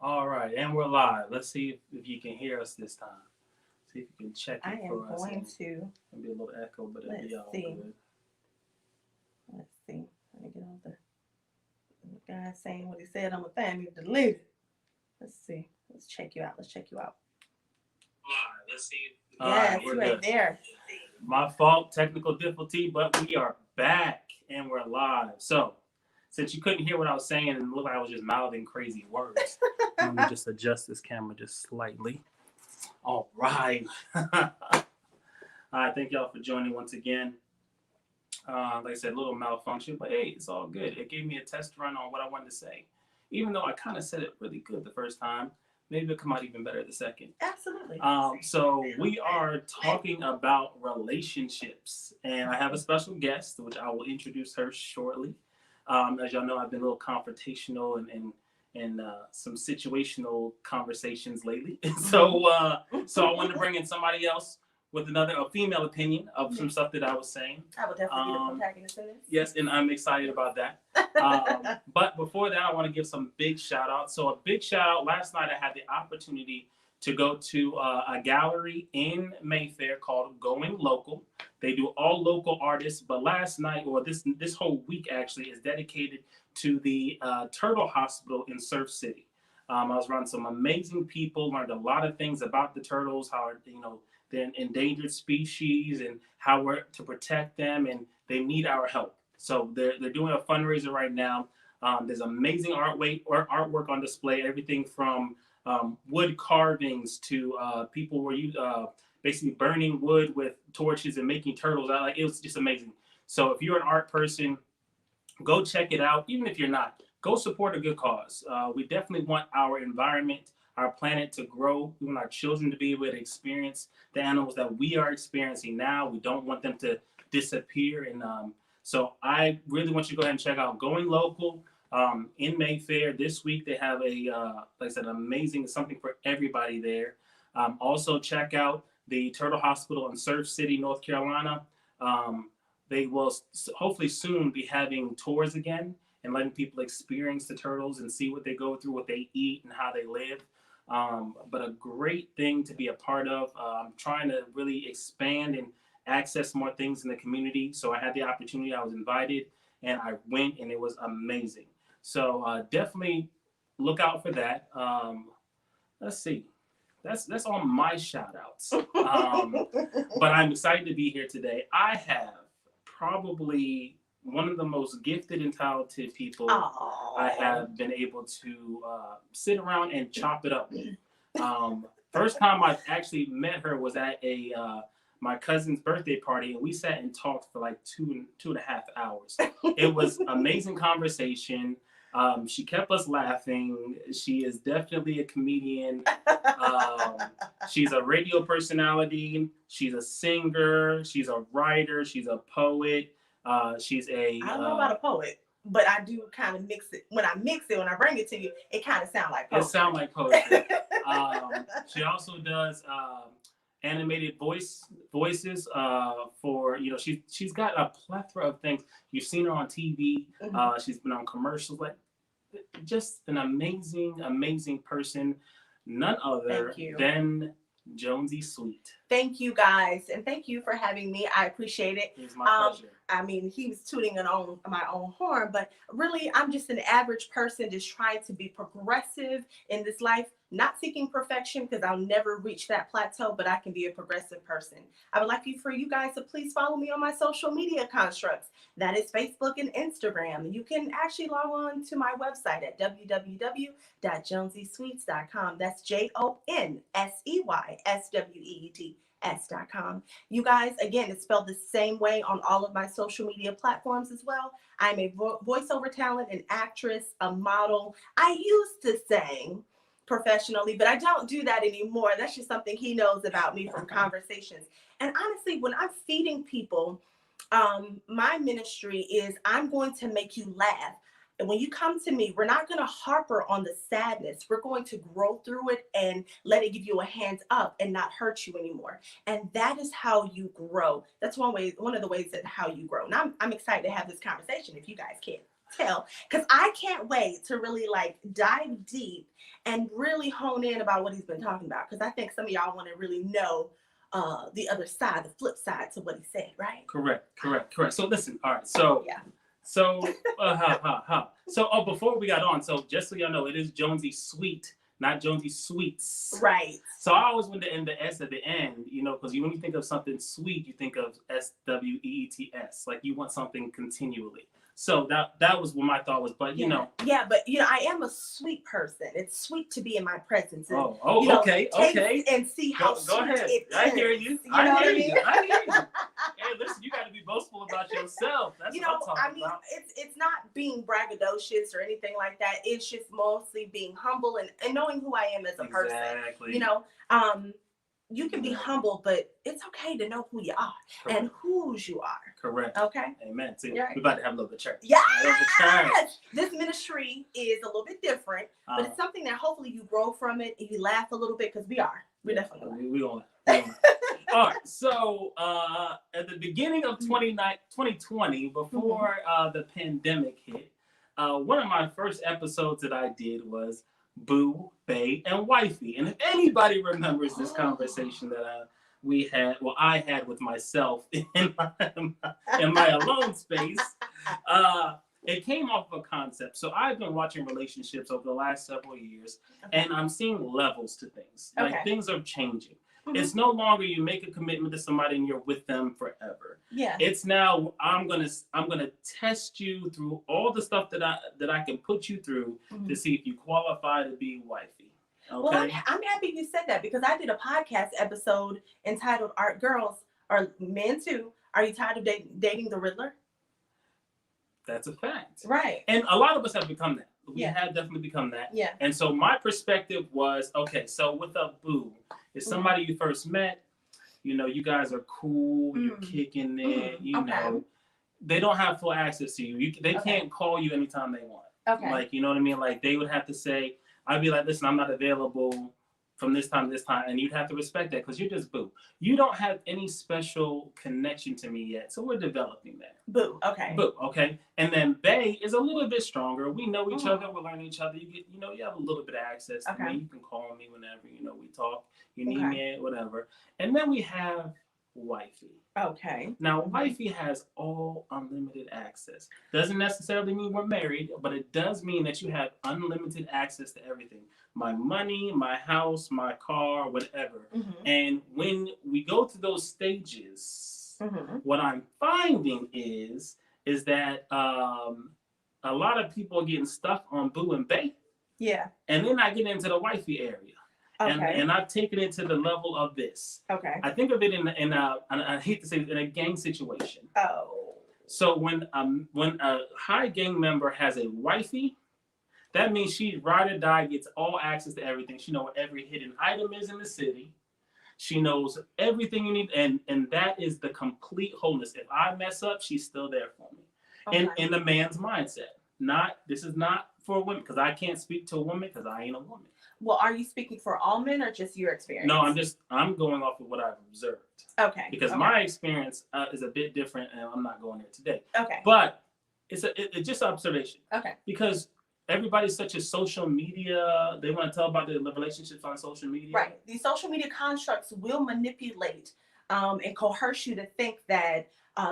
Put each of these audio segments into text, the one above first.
All right, and we're live. Let's see if you can hear us this time. See if you can check I it am for us. going to. Maybe a little echo, but it'll be Let's all see. good. Let's see. Let me get all the guy saying what he said on the thing. I need to delete it. Let's see. Let's check you out. Let's check you out. Live. Let's see. Yes, We're right good. there. My fault, technical difficulty, but we are back and we're live. So, since you couldn't hear what I was saying and it looked like I was just mouthing crazy words, let me just adjust this camera just slightly. All right. All right, thank y'all for joining once again. Like I said, a little malfunction, but hey, it's all good. It gave me a test run on what I wanted to say. Even though I kind of said it really good the first time, maybe it'll come out even better the second. Absolutely. So we are talking about relationships, and I have a special guest, which I will introduce her shortly. As y'all know, I've been a little confrontational and some situational conversations lately. So I wanted to bring in somebody else with a female opinion of some stuff that I was saying. I will definitely be the protagonist in this. Yes, and I'm excited about that. But before that, I want to give some big shout outs. So a big shout out. Last night I had the opportunity to go to a gallery in Mayfair called Going Local. They do all local artists, but last night, or this whole week actually, is dedicated to the Turtle Hospital in Surf City. I was around some amazing people, learned a lot of things about the turtles, how they're an endangered species and how we're to protect them, and they need our help. So they're doing a fundraiser right now. There's amazing artwork on display, everything from wood carvings to people were basically burning wood with torches and making turtles. It was just amazing. So if you're an art person, go check it out. Even if you're not, go support a good cause. We definitely want our environment, our planet to grow. We want our children to be able to experience the animals that we are experiencing now. We don't want them to disappear. And so I really want you to go ahead and check out Going Local in Mayfair. This week they have like I said, amazing, something for everybody there. Also check out the Turtle Hospital in Surf City, North Carolina. They will hopefully soon be having tours again and letting people experience the turtles and see what they go through, what they eat, and how they live. But a great thing to be a part of. I'm trying to really expand and access more things in the community. So I had the opportunity, I was invited, and I went, and it was amazing. So definitely look out for that. Let's see. That's all my shout outs. But I'm excited to be here today. I have probably one of the most gifted and talented people I have been able to sit around and chop it up with. First time I actually met her was at my cousin's birthday party, and we sat and talked for like two and a half hours. It was amazing conversation. She kept us laughing. She is definitely a comedian. She's a radio personality. She's a singer. She's a writer. She's a poet. She's a. I don't know about a poet, but I do kind of mix it. When I bring it to you, it kind of sounds like poetry. It sounds like poetry. She also does animated voices for she's got a plethora of things. You've seen her on TV. She's been on commercials. Like, just an amazing person. None other than Jonseysweet. Thank you, guys, and thank you for having me. I appreciate it. It's my pleasure. I mean, he was tooting on my own horn, but really, I'm just an average person just trying to be progressive in this life, not seeking perfection because I'll never reach that plateau, but I can be a progressive person. I would like for you guys to please follow me on my social media constructs. That is Facebook and Instagram. You can actually log on to my website at www.jonseysweets.com. That's JONSEYSWEETS.com. You guys, again, it's spelled the same way on all of my social media platforms as well. I'm a voiceover talent, an actress, a model. I used to sing professionally, but I don't do that anymore. That's just something he knows about me from conversations. And honestly, when I'm feeding people, my ministry is I'm going to make you laugh. And when you come to me, we're not going to harper on the sadness. We're going to grow through it and let it give you a hands up and not hurt you anymore. And that is how you grow. That's one of the ways that how you grow. And I'm excited to have this conversation if you guys can. tell, because I can't wait to really like dive deep and really hone in about what he's been talking about. Because I think some of y'all want to really know the other side, the flip side to what he said, right? Correct. So listen, all right. So yeah. So So before we got on, so just so y'all know, it is Jonseysweet, not Jonseysweets. Right. So I always want to end the S at the end, you know, because when you think of something sweet, you think of SWEETS, like you want something continually. So that was what my thought was, but you know. Yeah, but you know, I am a sweet person. It's sweet to be in my presence. And, you know, okay. And see how go ahead. I hear you. I hear you. Hey, listen, you got to be boastful about yourself. That's what I'm talking about. It's not being braggadocious or anything like that. It's just mostly being humble and knowing who I am as a person. Exactly. You know, you can be humble, but it's okay to know who you are and whose you are. Correct. Okay. Amen. See, right. we're about to have a little bit of church. Yes. This ministry is a little bit different, but it's something that hopefully you grow from it and you laugh a little bit because we're definitely we all all right. So at the beginning of 2020, before the pandemic hit, one of my first episodes that I did was Boo, Bae, and Wifey. And if anybody remembers this conversation that I had with myself in my alone space, it came off of a concept. So I've been watching relationships over the last several years, and I'm seeing levels to things. Like things are changing. It's no longer you make a commitment to somebody and you're with them forever. Yeah. It's now I'm gonna test you through all the stuff that I can put you through to see if you qualify to be wifey. Okay? Well, I'm happy you said that because I did a podcast episode entitled "Are Girls or Men Too? Are You Tired of Dating the Riddler?" That's a fact. Right. And a lot of us have become that. We have definitely become that. Yeah. And so my perspective was, okay, so with a Boo, it's somebody you first met, you know, you guys are cool, you're kicking it, you know, they don't have full access to you. They can't call you anytime they want. Okay. Like, you know what I mean? Like they would have to say, I'd be like, listen, I'm not available from this time to this time, and you'd have to respect that because you're just Boo. You don't have any special connection to me yet, so we're developing that. Boo, okay. Boo, okay. And then Bae is a little bit stronger. We know each other. We're learning each other. You have a little bit of access to me. You can call me whenever, we talk. You need me, whatever. And then we have Wifey. Okay. Now, Wifey has all unlimited access. Doesn't necessarily mean we're married, but it does mean that you have unlimited access to everything. My money, my house, my car, whatever. And when we go to those stages, what I'm finding is that a lot of people are getting stuck on Boo and Bae. Yeah. And then I get into the Wifey area. And I've taken it to the level of this. Okay. I think of it in I hate to say it, in a gang situation. Oh. So when a high gang member has a wifey, that means she ride or die, gets all access to everything. She knows where every hidden item is in the city. She knows everything you need, and that is the complete wholeness. If I mess up, she's still there for me. Okay. In the man's mindset. This is not for women, because I can't speak to a woman because I ain't a woman. Well, are you speaking for all men or just your experience? No, I'm going off of what I've observed. Okay. Because my experience is a bit different, and I'm not going there today. Okay. But it's just observation. Okay. Because everybody's such a social media. They want to tell about their relationships on social media. Right. These social media constructs will manipulate and coerce you to think that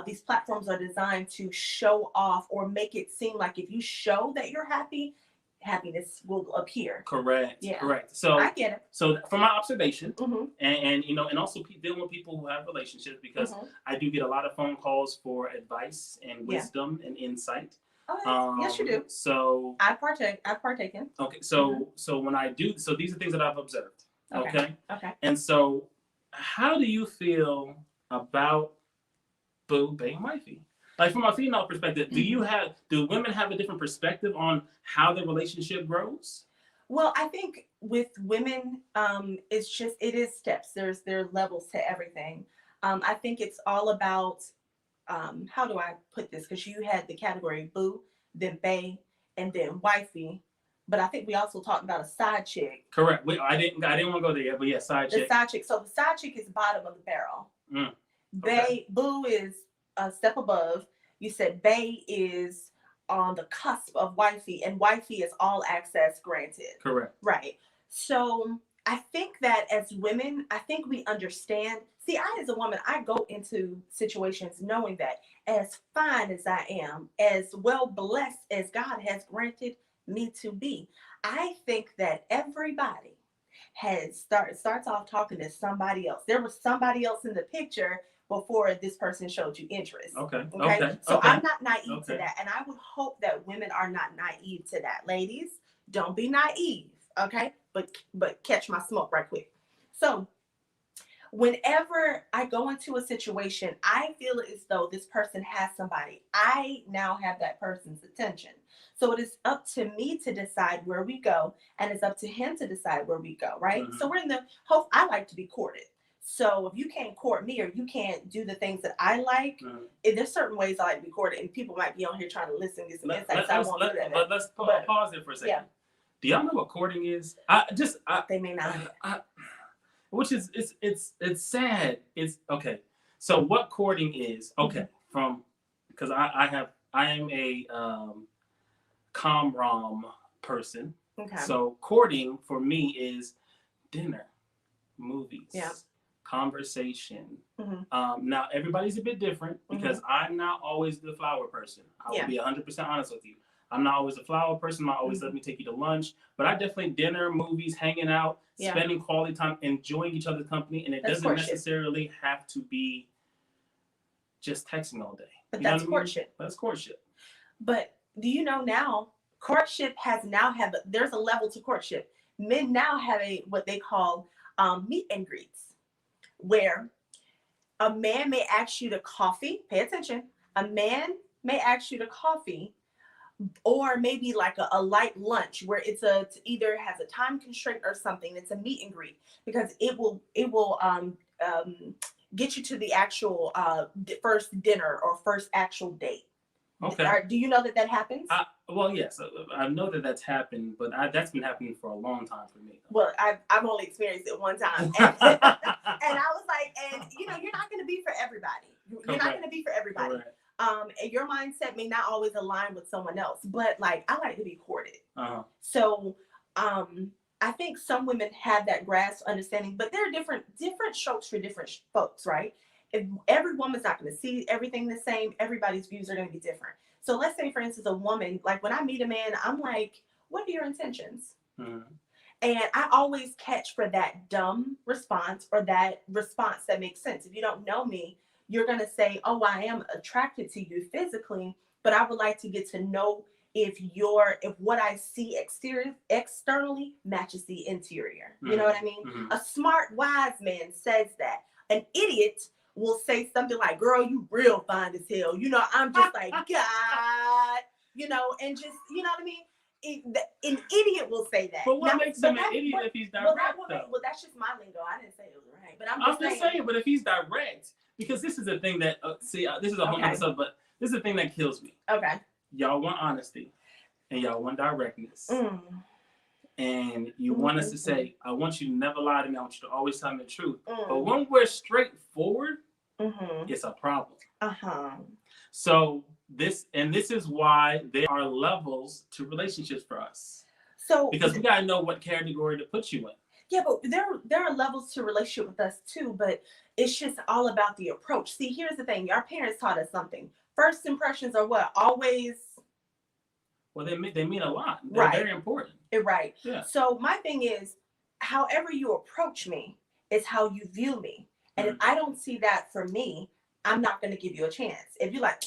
these platforms are designed to show off or make it seem like if you show that you're happy, happiness will appear. Correct. Yeah. Correct. So I get it. So from my observation, and also dealing with people who have relationships, because I do get a lot of phone calls for advice and wisdom and insight. Oh, yes, you do. So I've partaken. Okay. So when I do, so these are things that I've observed. Okay. Okay. And so, how do you feel about Boo, Bae, and Wifey? Like from a female perspective, do women have a different perspective on how the relationship grows? Well, I think with women, it is steps. There are levels to everything. I think it's all about, how do I put this? Because you had the category Boo, then Bae, and then Wifey. But I think we also talked about a side chick. Correct. I didn't want to go there yet, but yeah, side chick. The side chick. So the side chick is bottom of the barrel. Okay. Boo is a step above. You said Bae is on the cusp of Wifey, and Wifey is all access granted. Correct. Right. So I think that as women, I think we understand. See, I as a woman, I go into situations knowing that as fine as I am, as well blessed as God has granted me to be, I think that everybody starts off talking to somebody else. There was somebody else in the picture before this person showed you interest. Okay. So okay. I'm not naive to that. And I would hope that women are not naive to that. Ladies, don't be naive. Okay. But catch my smoke right quick. So whenever I go into a situation, I feel as though this person has somebody. I now have that person's attention. So it is up to me to decide where we go, and it's up to him to decide where we go, right? Mm-hmm. So we're in the hope. I like to be courted. So if you can't court me, or you can't do the things that I like, there's certain ways I like to be courted, and people might be on here trying to listen to some insights. But let's pause there for a second. Yeah. Do y'all know what courting is? They may not. Which is it's sad. It's okay. So what courting is? Okay, because I am a com-rom person. Okay. So courting for me is dinner, movies, conversation. Mm-hmm. Now everybody's a bit different because I'm not always the flower person. I will be 100% honest with you. I'm not always a flower person. I'm not always let me take you to lunch, but I definitely dinner, movies, hanging out, spending quality time, enjoying each other's company, and it doesn't necessarily have to be just texting all day. But that's courtship. That's courtship. But do you know now, courtship there's a level to courtship. Men now have what they call meet and greets, where a man may ask you to coffee. Pay attention. A man may ask you to coffee, or maybe like a light lunch where it's either has a time constraint or something. It's a meet and greet because it will get you to the actual first dinner or first actual date. Okay. Do you know that happens? Well, yes, I know that's happened, but that's been happening for a long time for me. Well, I've only experienced it one time, and I was like, and you're not going to be for everybody. You're not going to be for everybody. Correct. And your mindset may not always align with someone else, but like I like to be courted. So I think some women have that grasp understanding, but there are different strokes for different folks, right? If every woman's not going to see everything the same, everybody's views are going to be different. So let's say, for instance, a woman, like when I meet a man, I'm like, what are your intentions? And I always catch for that dumb response or that response that makes sense. If you don't know me, you're going to say, oh, I am attracted to you physically, but I would like to get to know if what I see externally matches the interior. You know what I mean? A smart, wise man says that. An idiot will say something like, girl, you real fine as hell. I'm just like, God, and just, you know what I mean? An idiot will say that. But what makes him an idiot if he's direct, well, that's just my lingo. I didn't say it was right. But I'm just saying, but if he's direct, because this is the thing that, this is a whole other stuff, but this is the thing that kills me. Okay. Y'all want honesty, and y'all want directness. And you want us to say, I want you to never lie to me. I want you to always tell me the truth. But when we're straightforward, it's a problem. So this is why there are levels to relationships for us. So because we gotta know what category to put you in. Yeah, but there are levels to relationship with us too, but it's just all about the approach. See, here's the thing. Our parents taught us something. First impressions are what? Always. Well, they mean a lot. They're very important. Right. Yeah. So my thing is, however you approach me is how you view me. And if I don't see that for me, I'm not going to give you a chance. If you're like,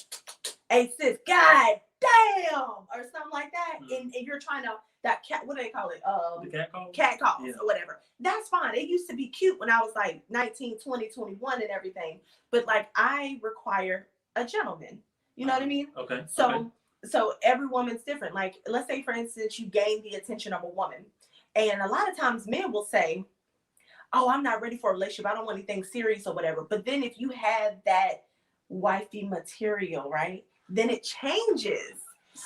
hey, sis, God damn, or something like that, and you're trying to, that cat, what do they call it? The cat calls? Cat calls or whatever. That's fine. It used to be cute when I was like 19, 20, 21 and everything. But like, I require a gentleman. You know what I mean? Okay. So every woman's different. Like, let's say, for instance, you gain the attention of a woman. And a lot of times men will say, oh, I'm not ready for a relationship. I don't want anything serious or whatever. But then if you have that wifey material, right, then it changes.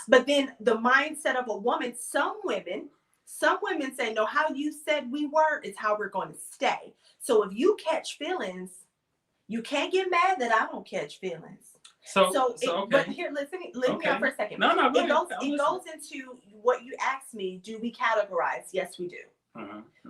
But then the mindset of a woman, some women say, no, how you said we were is how we're going to stay. So if you catch feelings, you can't get mad that I don't catch feelings. Okay. But here, listen, let me out for a second. No, go it ahead. It goes into what you asked me. Do we categorize? Yes, we do.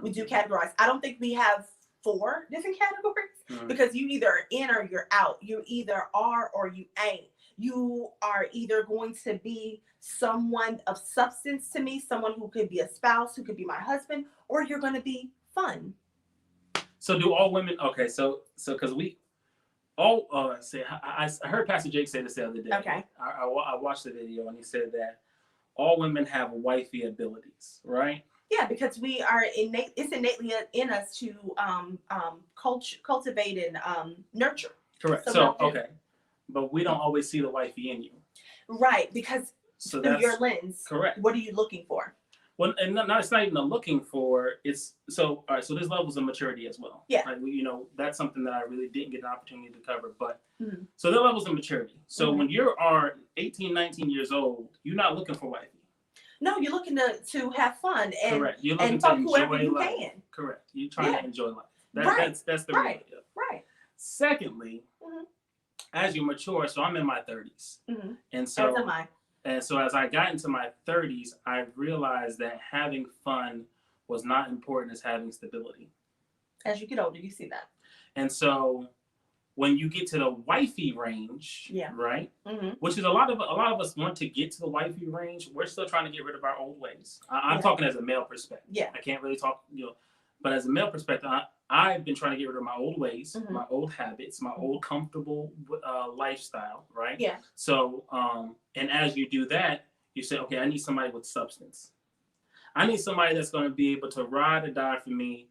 We do categorize. I don't think we have 4 different categories because you either are in or you're out. You either are or you ain't. You are either going to be someone of substance to me, someone who could be a spouse, who could be my husband, or you're going to be fun. So do all women? Okay, so because we all say I heard Pastor Jake say this the other day. Okay. I watched the video and he said that all women have wifey abilities, right? Yeah, because we are innate. It's innately in us to cultivate and nurture. Correct. So okay, but we don't always see the wifey in you. Right, because through your lens. Correct. What are you looking for? Well, and it's not even a looking for. It's so all right. So there's levels of maturity as well. Yeah. Like that's something that I really didn't get an opportunity to cover. But so there are levels of maturity. So when you are 18, 19 years old, you're not looking for wifey. No, you're looking to have fun and correct. You're looking to enjoy life. Correct. You're trying to enjoy life. That's the right. reality. Right. Secondly, as you mature, so I'm in my 30s, and so as am I. And so as I got into my 30s, I realized that having fun was not important as having stability. As you get older, you see that. And so when you get to the wifey range, right? Which is a lot of us want to get to the wifey range. We're still trying to get rid of our old ways. I'm talking as a male perspective. Yeah. I can't really talk, but as a male perspective, I've been trying to get rid of my old ways, my old habits, my old comfortable lifestyle, right? Yeah. So, and as you do that, you say, okay, I need somebody with substance. I need somebody that's going to be able to ride or die for me.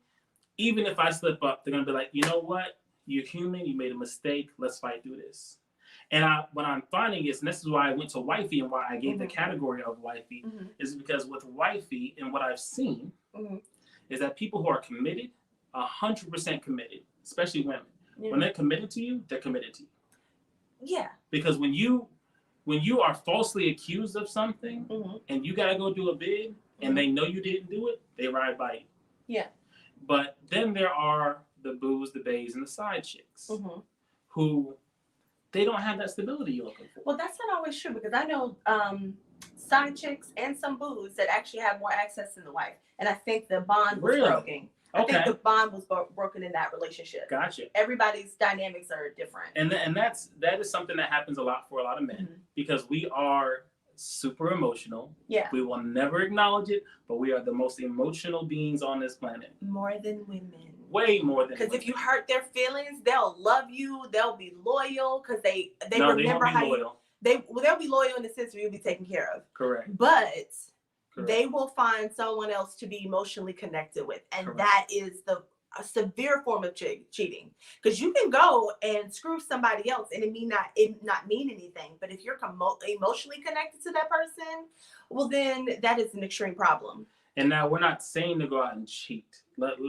Even if I slip up, they're going to be like, you know what? You're human. You made a mistake. Let's fight through this. And what I'm finding is, and this is why I went to wifey and why I gave the category of wifey, is because with wifey and what I've seen is that people who are committed, 100% committed, especially women, when they're committed to you, they're committed to you. Yeah. Because when you are falsely accused of something and you got to go do a bid and they know you didn't do it, they ride by you. Yeah. But then there are the boos, the bays, and the side chicks who they don't have that stability you're looking for. Well, that's not always true because I know side chicks and some boos that actually have more access than the wife. And I think the bond was broken. I think the bond was broken in that relationship. Gotcha. Everybody's dynamics are different. And that is something that happens a lot for a lot of men because we are super emotional. Yeah. We will never acknowledge it, but we are the most emotional beings on this planet. More than women. Way more than Because if you hurt their feelings, they'll love you. They'll be loyal because they remember how loyal. They'll be loyal in the sense where you'll be taken care of. Correct. But they will find someone else to be emotionally connected with. And that is a severe form of cheating. Because you can go and screw somebody else and it not mean anything. But if you're emotionally connected to that person, well, then that is an extreme problem. And now we're not saying to go out and cheat.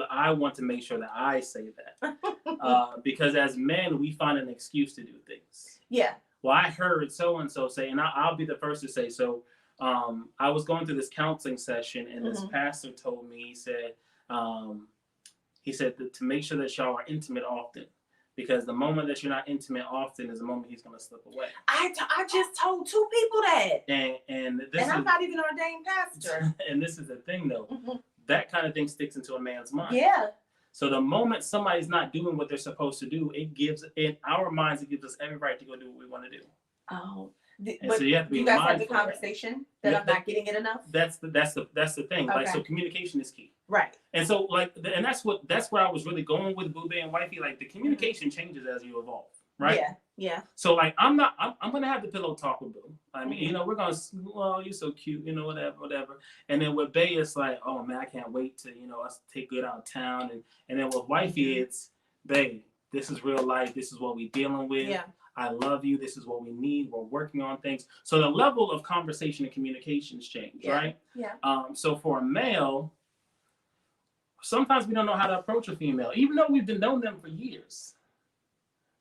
I want to make sure that I say that. Because as men, we find an excuse to do things. Yeah. Well, I heard so-and-so say, and I'll be the first to say, so I was going through this counseling session and this pastor told me, he said to make sure that y'all are intimate often. Because the moment that you're not intimate often is the moment he's going to slip away. I just told 2 people that. And I'm not even an ordained pastor. And this is the thing, though. That kind of thing sticks into a man's mind. Yeah. So the moment somebody's not doing what they're supposed to do, it gives us every right to go do what we want to do. Oh. But so you have to be guys have the conversation that I'm not getting it enough. That's the thing. Okay. Like, so communication is key. Right. And so and that's where I was really going with Boo Bae and Wifey. Like the communication changes as you evolve. Right. Yeah. Yeah. So like I'm gonna have the pillow talk with Boo. I mean, we're gonna, well, you're so cute, whatever. And then with Bae, it's like, oh man, I can't wait to, us take good out of town. And then with Wifey, it's, Bae, this is real life. This is what we're dealing with. Yeah. I love you. This is what we need. We're working on things. So the level of conversation and communications change, right? Yeah. So for a male, sometimes we don't know how to approach a female, even though we've known them for years.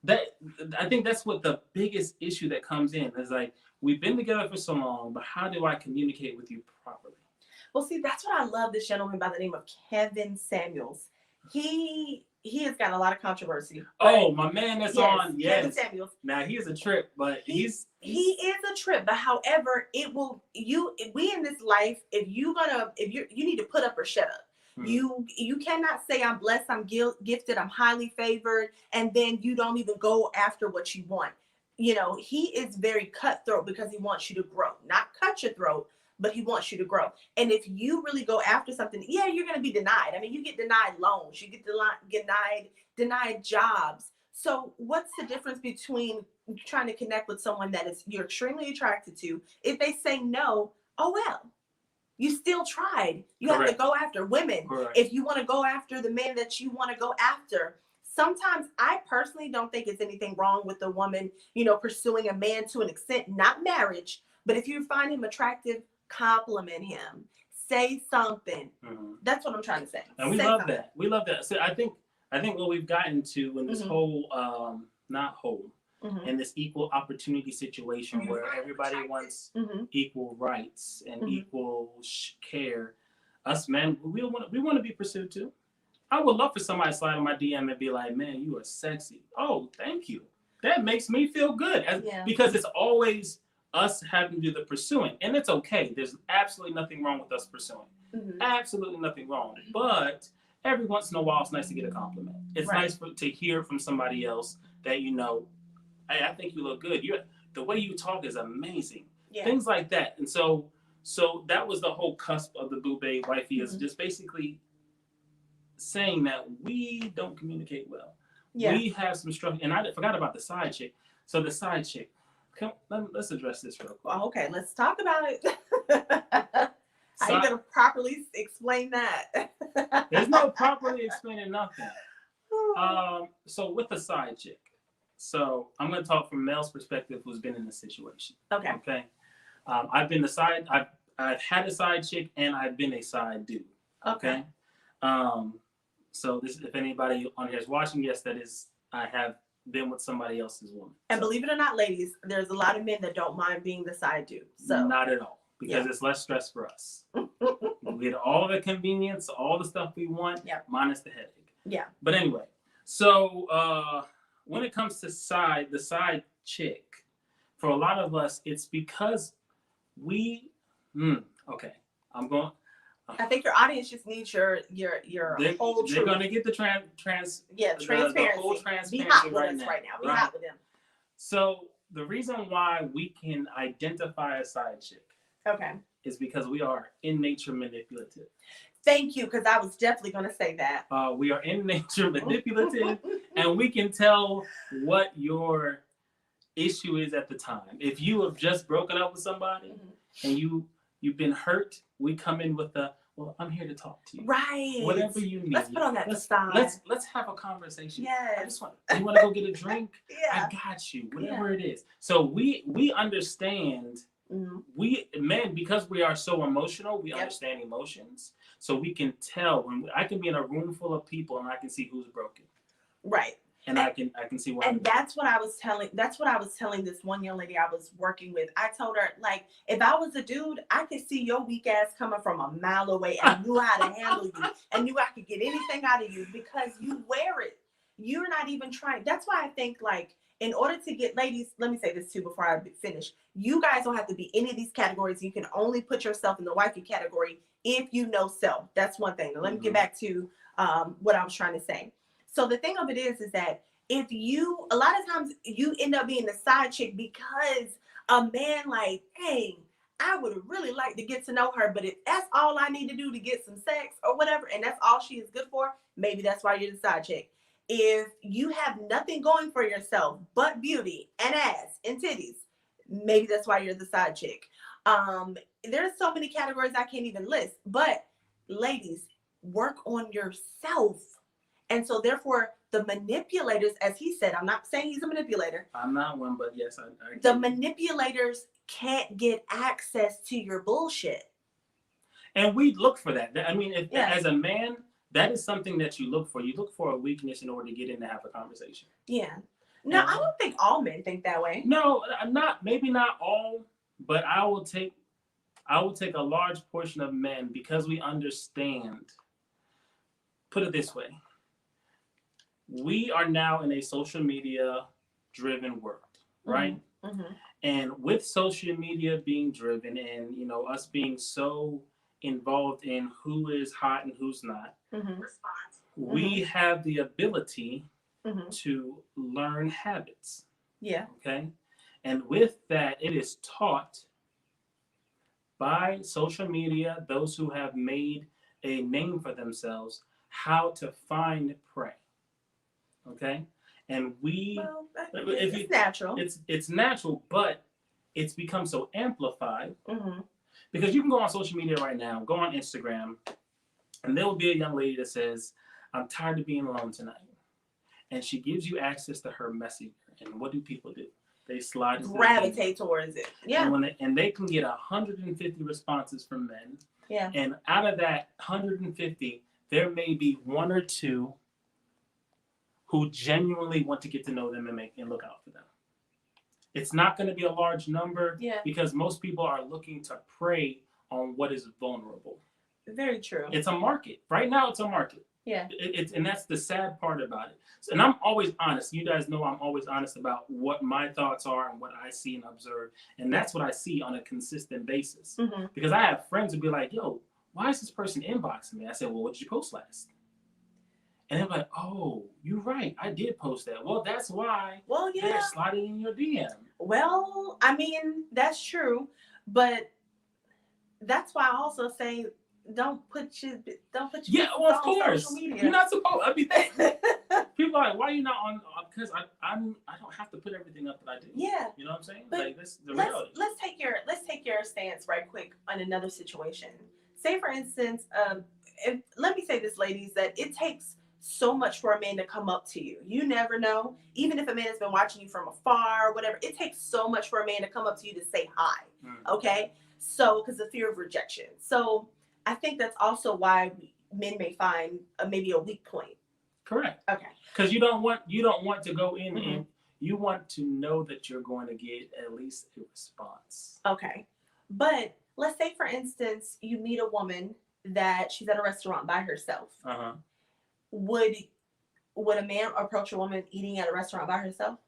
I think that's what the biggest issue that comes in is like, we've been together for so long, but how do I communicate with you properly? Well, see, that's what I love this gentleman by the name of Kevin Samuels. He he has got a lot of controversy. Oh, my man that's on. Yes. Kevin Samuels. Now he is a trip, but he is a trip. But however, we in this life, if you need to put up or shut up. You cannot say I'm blessed, I'm gifted, I'm highly favored, and then you don't even go after what you want. You know, he is very cutthroat because he wants you to grow, not cut your throat, but he wants you to grow. And if you really go after something, yeah, you're going to be denied. I mean, you get denied loans, you get denied jobs. So what's the difference between trying to connect with someone that you're extremely attracted to? If they say no, oh well, you still tried. You have to go after women. Correct. If you want to go after the men that you want to go after. Sometimes I personally don't think it's anything wrong with a woman, pursuing a man to an extent, not marriage, but if you find him attractive, compliment him, say something. That's what I'm trying to say. And we love that. We love that. So I think what we've gotten to in this whole, in this equal opportunity situation where everybody wants equal rights and equal care. Us men, we want to be pursued too. I would love for somebody to slide on my DM and be like, "Man, you are sexy." Oh, thank you. That makes me feel good because it's always us having to do the pursuing, and it's okay. There's absolutely nothing wrong with us pursuing. Absolutely nothing wrong. But every once in a while, it's nice to get a compliment. It's nice to hear from somebody else that hey, I think you look good. The way you talk is amazing. Yeah. Things like that. And so that was the whole cusp of the Boo Babe Wifey is just basically saying that we don't communicate well. Yeah. We have some struggle. And I forgot about the side chick. So the side chick, let's address this real quick. Well, okay, let's talk about it. How are you going to properly explain that? There's no properly explaining nothing. So with the side chick, so I'm going to talk from male's perspective who's been in this situation. Okay. Okay. I've been I've had a side chick and I've been a side dude. Okay. So this, if anybody on here is watching, yes, I have been with somebody else's woman. And believe it or not, ladies, there's a lot of men that don't mind being the side dude. So not at all, because it's less stress for us. We get all the convenience, all the stuff we want, minus the headache. Yeah. But anyway, so when it comes to the side chick, for a lot of us, it's because I think your audience just needs your whole truth. They're gonna get the transparency. The whole transparency. Be hot with us right now. Be hot with them. So the reason why we can identify a side chick, is because we are in nature manipulative. Thank you, because I was definitely gonna say that. We are in nature manipulative, and we can tell what your issue is at the time. If you have just broken up with somebody and you've been hurt, we come in with I'm here to talk to you. Right. Whatever you need. Let's put on that facade. Let's have a conversation. Yes. You want to go get a drink? I got you. Whatever it is. So we understand. We men, because we are so emotional, we understand emotions. So we can tell when I can be in a room full of people and I can see who's broken. Right. And I can see why. And that's what I was telling this one young lady I was working with. I told her, like, if I was a dude, I could see your weak ass coming from a mile away and knew how to handle you and knew I could get anything out of you because you wear it. You're not even trying. That's why I think, like, in order to get, ladies, let me say this too before I finish. You guys don't have to be any of these categories. You can only put yourself in the wifey category if you know self. That's one thing. Now, let me get back to what I was trying to say. So the thing of it is that if a lot of times you end up being the side chick because a man like, hey, I would really like to get to know her, but if that's all I need to do to get some sex or whatever, and that's all she is good for, maybe that's why you're the side chick. If you have nothing going for yourself but beauty and ass and titties, maybe that's why you're the side chick. There's so many categories I can't even list, but ladies, work on yourself. And so therefore, the manipulators, as he said, I'm not saying he's a manipulator. I'm not one, but yes, I the manipulators can't get access to your bullshit. And we look for that. I mean, as a man, that is something that you look for. You look for a weakness in order to get in to have a conversation. Yeah. No, I don't think all men think that way. No, maybe not all, but I will take a large portion of men because we understand. Put it this way. we are now in a social media driven world, right? Mm-hmm. And with social media being driven and, us being so involved in who is hot and who's not, Mm-hmm. we have the ability Mm-hmm. to learn habits. Yeah. Okay. And with that, it is taught by social media, those who have made a name for themselves, how to find prey. Okay. And Well, it's natural. It's natural, but it's become so amplified Mm-hmm. because you can go on social media right now, go on Instagram, and there will be a young lady that says, "I'm tired of being alone tonight," and she gives you access to her messenger. And what do people do? They slide into gravitate towards it. Yeah. And they can get 150 responses from men. Yeah. And out of that 150, there may be one or two who genuinely want to get to know them and look out for them. It's not going to be a large number because most people are looking to prey on what is vulnerable. Very true. It's a market. Right now, it's a market. Yeah. And that's the sad part about it. And I'm always honest. You guys know I'm always honest about what my thoughts are and what I see and observe. And that's what I see on a consistent basis. Mm-hmm. Because I have friends who be like, "Yo, why is this person inboxing me?" I said, "Well, what did you post last?" And they're like, "Oh, you're right. I did post that." Well, that's why they're sliding in your DM. Well, I mean, that's true. But that's why I also say don't put your of course. Social media. You're not supposed. I mean, people are like, "Why are you not on?" Because I don't have to put everything up that I do. Yeah. You know what I'm saying? But like this, the reality. Let's take your stance right quick on another situation. Say for instance, let me say this, ladies, that it takes so much for a man to come up to you. You never know. Even if a man has been watching you from afar or whatever, it takes so much for a man to come up to you to say hi. Okay? So, because of fear of rejection. So, I think that's also why men may find maybe a weak point. Correct. Okay. Because you don't want to go in and you want to know that you're going to get at least a response. Okay. But let's say, for instance, you meet a woman that she's at a restaurant by herself. Uh-huh. Would a man approach a woman eating at a restaurant by herself?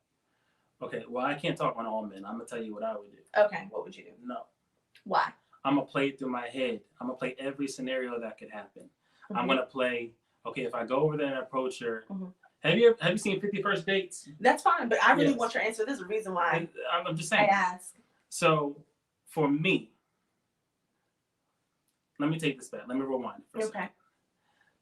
Okay, well, I can't talk on all men. I'm going to tell you what I would do. Okay, what would you do? No. Why? I'm going to play it through my head. I'm going to play every scenario that could happen. Mm-hmm. I'm going to play, okay, if I go over there and approach her, have you seen 50 First Dates? That's fine, but I really want your answer. There's a reason why I'm just saying. I ask. So, for me, let me take this back. Let me rewind for a second.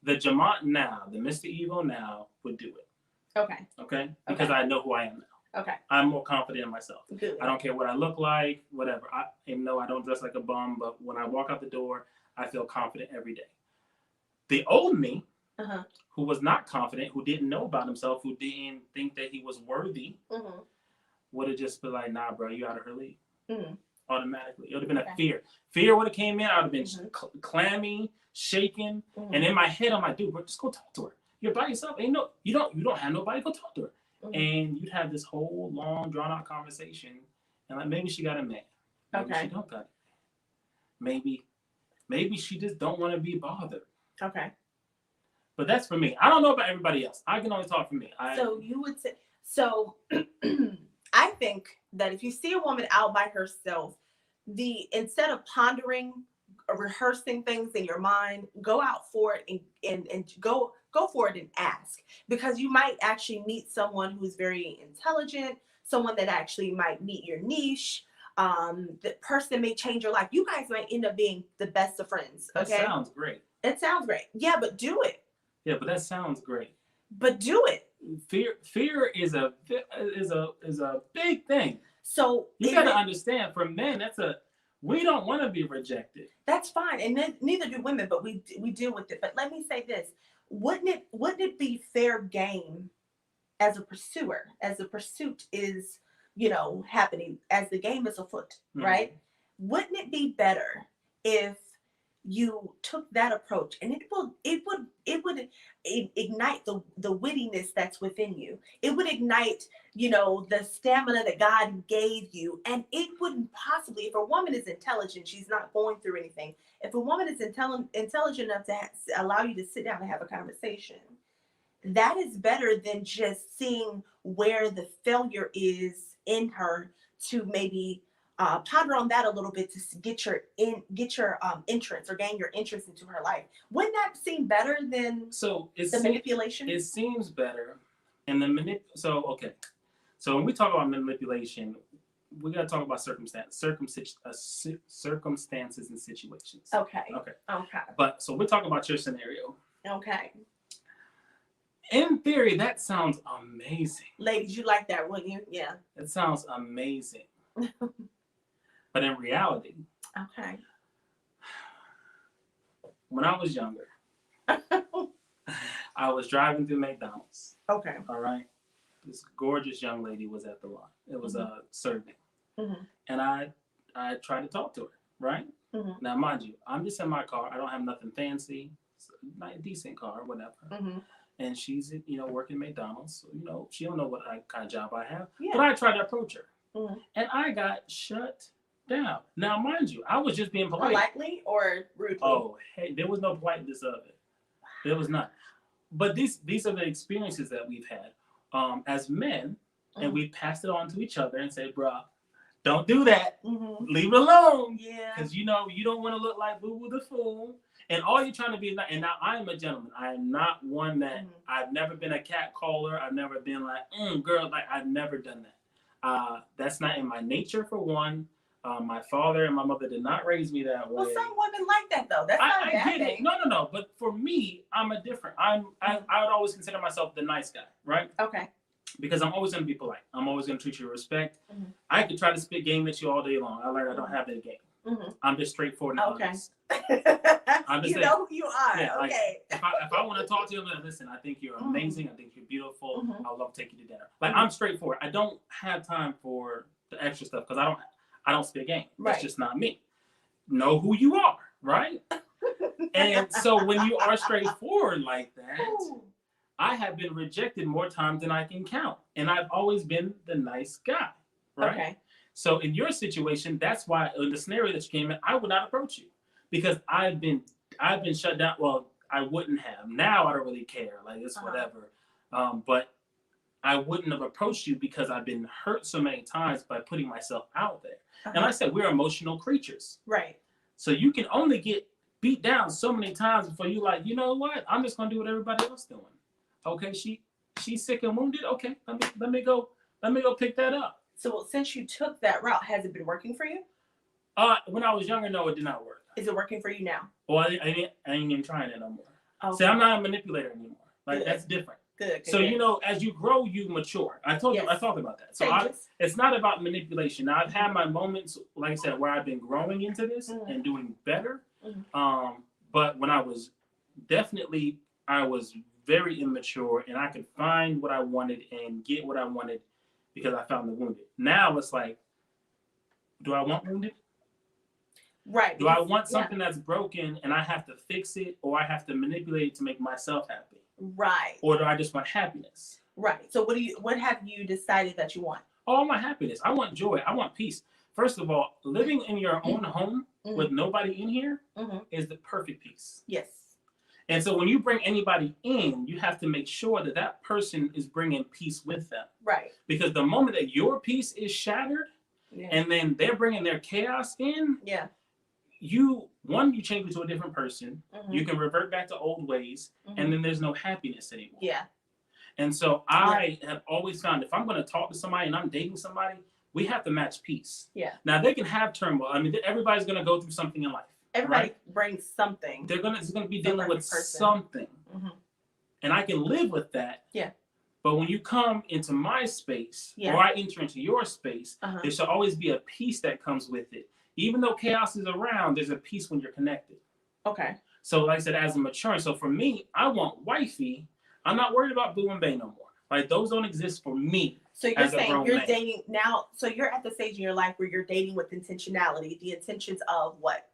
The Jamont now, the Mr. Evo now would do it. Okay? Because I know who I am now. Okay. I'm more confident in myself. Good. I don't care what I look like, whatever. Even though I don't dress like a bum, but when I walk out the door, I feel confident every day. The old me, who was not confident, who didn't know about himself, who didn't think that he was worthy, would have just been like, "Nah, bro, you out of her league." Automatically. It would have been a fear. Fear would have came in. I would have been clammy, shaking. And in my head, I'm like, "Dude, bro, just go talk to her. You're by yourself. You don't have nobody. Go talk to her." And you'd have this whole long, drawn out conversation. And like, maybe she got a man. Maybe she don't got a man. Maybe she just don't want to be bothered. Okay. But that's for me. I don't know about everybody else. I can only talk for me. So you would say, I think that if you see a woman out by herself, instead of pondering or rehearsing things in your mind, go out for it and go for it and ask, because you might actually meet someone who's very intelligent, someone that actually might meet your niche. The person may change your life. You guys might end up being the best of friends. Okay? That sounds great. It sounds great. Yeah, but do it. Yeah, but that sounds great. But do it. Fear is a big thing. So you got to understand, for men, we don't want to be rejected. That's fine, and neither do women, but we deal with it. But let me say this: wouldn't it be fair game as a pursuer, as the pursuit is happening, as the game is afoot, right? Wouldn't it be better if you took that approach, and it would ignite the wittiness that's within you. It would ignite, the stamina that God gave you. And it wouldn't possibly, if a woman is intelligent, she's not going through anything. If a woman is intelligent enough to allow you to sit down and have a conversation, that is better than just seeing where the failure is in her to maybe ponder on that a little bit to get your entrance or gain your interest into her life. Wouldn't that seem better than the manipulation? It seems better. And the okay. So when we talk about manipulation, we got to talk about circumstances and situations. Okay. Okay. Okay. But so we're talking about your scenario. Okay. In theory, that sounds amazing. Ladies, you like that, wouldn't you? Yeah. It sounds amazing. But in reality, okay. When I was younger, I was driving through McDonald's. Okay. All right. This gorgeous young lady was at the line. It was serving. Mm-hmm. And I tried to talk to her, right? Mm-hmm. Now, mind you, I'm just in my car. I don't have nothing fancy. It's a decent car, whatever. Mm-hmm. And she's, working at McDonald's. So, she don't know what kind of job I have. Yeah. But I tried to approach her. Mm-hmm. And I got shut down. Now, mind you, I was just being polite. Politely or rudely? Oh, hey, there was no politeness of it. There was not. But these are the experiences that we've had as men, and we passed it on to each other and said, bruh, don't do that. Mm-hmm. Leave it alone. Yeah. Because, you don't want to look like boo-boo the fool. And all you're trying to be is not, and now I am a gentleman. I am not one that, I've never been a cat caller. I've never been like, girl, like, I've never done that. That's not in my nature, for one. My father and my mother did not raise me that way. Well, some women like that, though. That's not a bad thing. No. But for me, I'm a different. I would always consider myself the nice guy, right? Okay. Because I'm always going to be polite. I'm always going to treat you with respect. Mm-hmm. I could try to spit game at you all day long. I learned I don't have that game. Mm-hmm. I'm just straightforward and honest. I'm just who you are. Yeah, okay. Like, if I want to talk to you, I'm like, listen, I think you're amazing. I think you're beautiful. I'd love to take you to dinner. Like, I'm straightforward. I don't have time for the extra stuff because I don't spit game. Right. That's just not me. Know who you are, right? And so when you are straightforward like that, I have been rejected more times than I can count. And I've always been the nice guy, right? Okay. So in your situation, that's why in the scenario that you came in, I would not approach you because I've been shut down. Well, I wouldn't have. Now I don't really care. Like, it's whatever. But I wouldn't have approached you because I've been hurt so many times by putting myself out there. And like I said, we're emotional creatures. Right. So you can only get beat down so many times before you like, you know what? I'm just gonna do what everybody else doing. Okay, she's sick and wounded. Okay, let me go pick that up. So since you took that route, has it been working for you? When I was younger, no, it did not work. Is it working for you now? Well, I ain't even trying it no more. Okay. See, I'm not a manipulator anymore. Like, that's different. Good. So, as you grow, you mature. I talked about that. So it's not about manipulation. Now, I've had my moments, like I said, where I've been growing into this and doing better. But when I was very immature, and I could find what I wanted and get what I wanted because I found the wounded. Now it's like, do I want wounded? Right. Do I want something that's broken and I have to fix it, or I have to manipulate it to make myself happy? Right. Or do I just want happiness? Right. So what have you decided that you want? Oh, I want happiness. I want joy. I want peace. First of all, living in your own home with nobody in here is the perfect peace. Yes. And so when you bring anybody in, you have to make sure that that person is bringing peace with them. Right. Because the moment that your peace is shattered and then they're bringing their chaos in, you change into a different person. You can revert back to old ways, and then there's no happiness anymore. Yeah. And so I have always found if I'm going to talk to somebody and I'm dating somebody, we have to match peace. Yeah. Now they can have turmoil. I mean, everybody's going to go through something in life. Everybody brings something. They're going to be dealing with something, and I can live with that. Yeah. But when you come into my space, or I enter into your space, there should always be a peace that comes with it. Even though chaos is around, there's a peace when you're connected. Okay. So like I said, as a maturing, so for me, I want wifey. I'm not worried about boo and bae no more. Like, those don't exist for me. So you're saying you're dating now, so you're at the stage in your life where you're dating with intentionality. The intentions of what?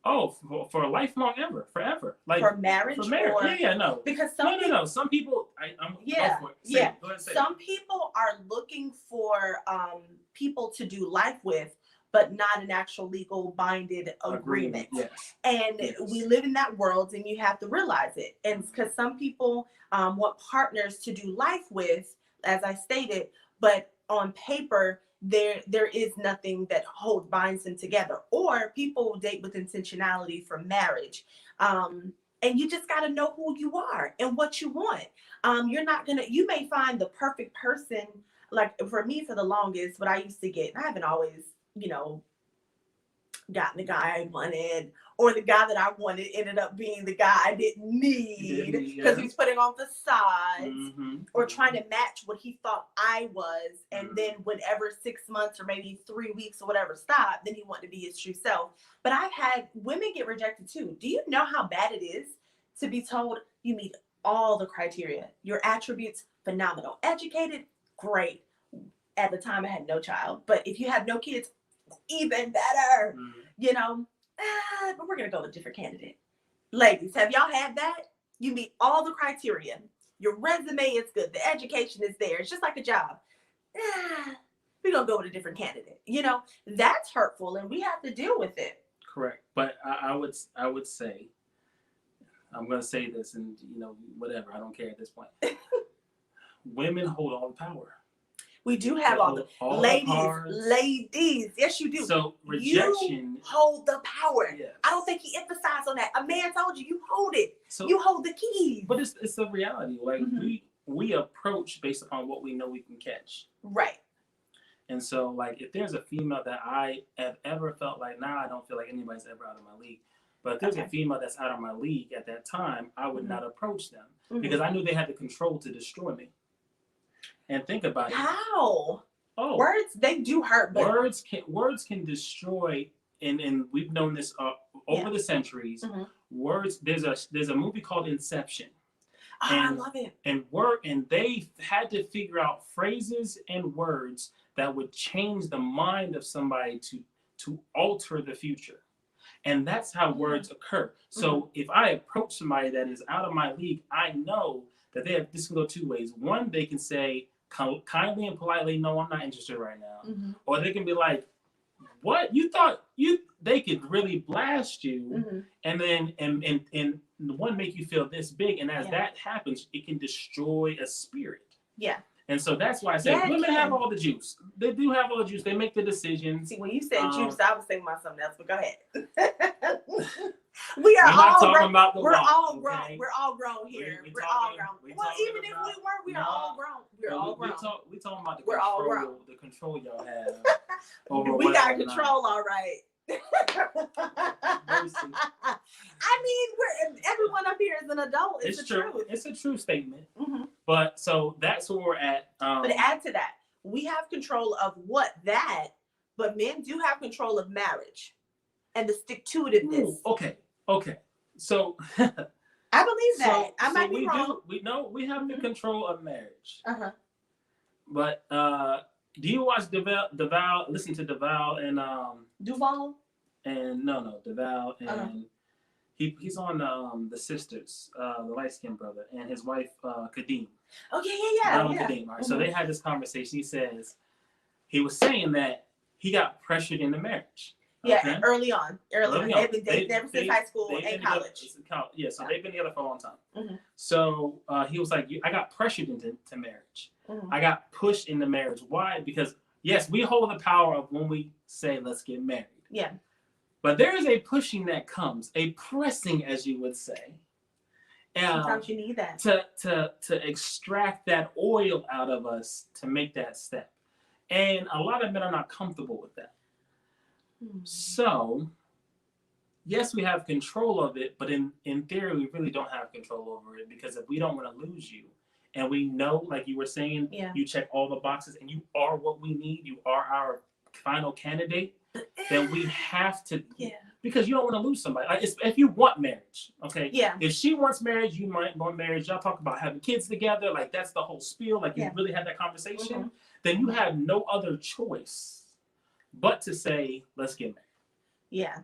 Oh, for a lifelong forever. Like, for marriage? No. Because some people, Some people are looking for people to do life with, but not an actual legal binded agreement. Yes. And Yes. we live in that world, and you have to realize it. And because some people want partners to do life with, as I stated, but on paper, there is nothing that binds them together. Or people date with intentionality for marriage. And you just got to know who you are and what you want. You may find the perfect person. Like for me, for the longest, what I used to get, I haven't always, gotten the guy I wanted, or the guy that I wanted ended up being the guy I didn't need because he was putting on facades or trying to match what he thought I was. And then whenever 6 months or maybe 3 weeks or whatever stopped, then he wanted to be his true self. But I've had women get rejected too. Do you know how bad it is to be told you meet all the criteria? Your attributes, phenomenal. Educated, great. At the time I had no child, but if you have no kids, even better, but we're going to go with a different candidate. Ladies, have y'all had that? You meet all the criteria. Your resume is good. The education is there. It's just like a job. We're going to go with a different candidate. That's hurtful, and we have to deal with it. Correct. But I would say, I'm going to say this, and whatever, I don't care at this point. Women hold all the power. We do have all ladies. Yes, you do. So rejection. You hold the power. Yes. I don't think he emphasized on that. A man told you, you hold it. So, you hold the keys. But it's a reality. Like we approach based upon what we know we can catch. Right. And so, like, if there's a female that I have ever felt like, I don't feel like anybody's ever out of my league. But if there's a female that's out of my league at that time, I would not approach them because I knew they had the control to destroy me. And think about it. How? Oh, words, they do hurt. But words can destroy, and we've known this over the centuries. Words. There's a movie called Inception. Oh, I love it. And they had to figure out phrases and words that would change the mind of somebody to alter the future. And that's how words occur. So if I approach somebody that is out of my league, I know that this can go two ways. One, they can say kindly and politely, no, I'm not interested right now. Or they can be like, what? You thought they could really blast you and then and one make you feel this big. And as that happens, it can destroy a spirit. Yeah. And so that's why I say women have all the juice. They do have all the juice. They make the decisions. See, when you said juice, I was thinking about something else, but go ahead. We're all grown. We're all grown. Okay? We're all grown here. We're all grown. Well, even if we weren't, we are all grown. We're all grown. We talking about the control y'all have. We got control, all right. I mean, everyone up here is an adult. It's true. Truth. It's a true statement. But so that's where we're at. But add to that, we have control of but men do have control of marriage and the stick-to-itiveness. Okay. So I believe that. I might be wrong. We know we have the control of marriage. But do you watch Duval? Listen to Duval and Duval? And no, Duval and he's on the Sisters, the light-skinned brother, and his wife Kadeem. Oh yeah. Kadeem. Right? So they had this conversation. He was saying that he got pressured into marriage. Yeah, early on. They've been dating ever since high school and college. Yeah, so they've been together for a long time. So he was like, I got pressured into marriage. I got pushed into marriage. Why? Because, yes, we hold the power of when we say, let's get married. Yeah. But there is a pushing that comes, a pressing, as you would say. Sometimes you need that. To extract that oil out of us to make that step. And a lot of men are not comfortable with that. So, yes, we have control of it, but in theory, we really don't have control over it because if we don't want to lose you, and we know, like you were saying, you check all the boxes and you are what we need, you are our final candidate, then we have to, because you don't want to lose somebody. Like if you want marriage, okay? Yeah. If she wants marriage, you might want marriage. Y'all talk about having kids together, like that's the whole spiel, like you really had that conversation, then you have no other choice but to say, let's get married. Yeah.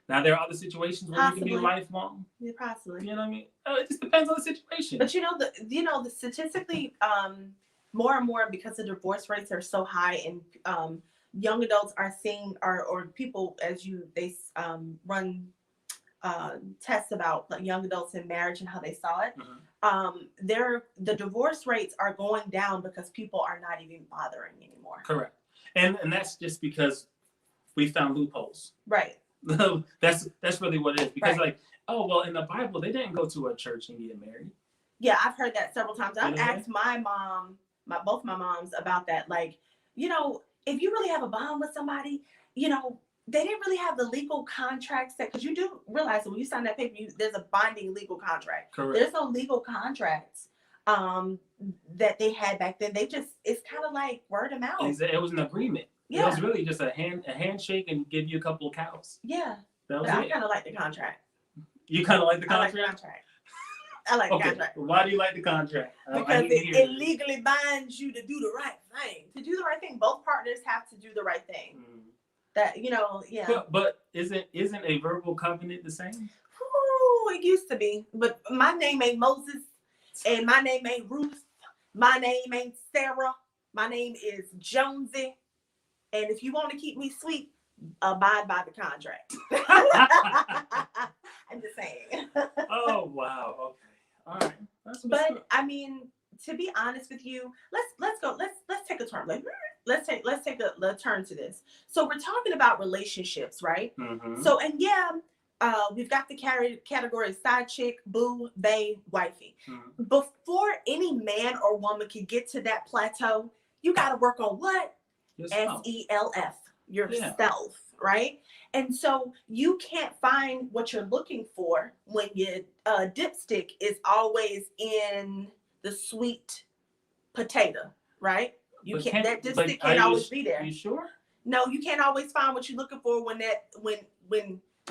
Now, there are other situations where you can be lifelong. Yeah, possibly. You know what I mean? It just depends on the situation. But the statistically, more and more because the divorce rates are so high and young adults are seeing, or people they run tests about like young adults in marriage and how they saw it. The divorce rates are going down because people are not even bothering anymore. Correct. And that's just because we found loopholes. Right. That's really what it is. Because right. like, oh well, in the Bible they didn't go to a church and get married. Yeah, I've heard that several times. I've asked my mom, both my moms about that. Like, you know, if you really have a bond with somebody, you know, they didn't really have the legal contracts because you do realize that when you sign that paper, there's a binding legal contract. Correct. There's no legal contracts that they had back then. It's kind of like word of mouth. It was an agreement. Yeah. It was really just a handshake and give you a couple of cows. Yeah. That was I kind of like the contract. You kind of like the contract? I like the contract. I like the contract. Why do you like the contract? Because it legally binds you to do the right thing. To do the right thing, both partners have to do the right thing. That, you know, yeah. But isn't a verbal covenant the same? Ooh, it used to be. But my name ain't Moses, and my name ain't Ruth. My name ain't Sarah. My name is Jonesy. And if you want to keep me sweet, abide by the contract. I'm just saying. Oh wow. Okay. All right. But I mean, to be honest with you, let's go. Let's take a turn. Like, let's take a turn to this. So we're talking about relationships, right? So and we've got the category of side chick, boo, bae, wifey. Before any man or woman can get to that plateau, you got to work on what? SELF, yourself, right? And so you can't find what you're looking for when your dipstick is always in the sweet potato, right? That dipstick can't always be there. You sure? No, you can't always find what you're looking for when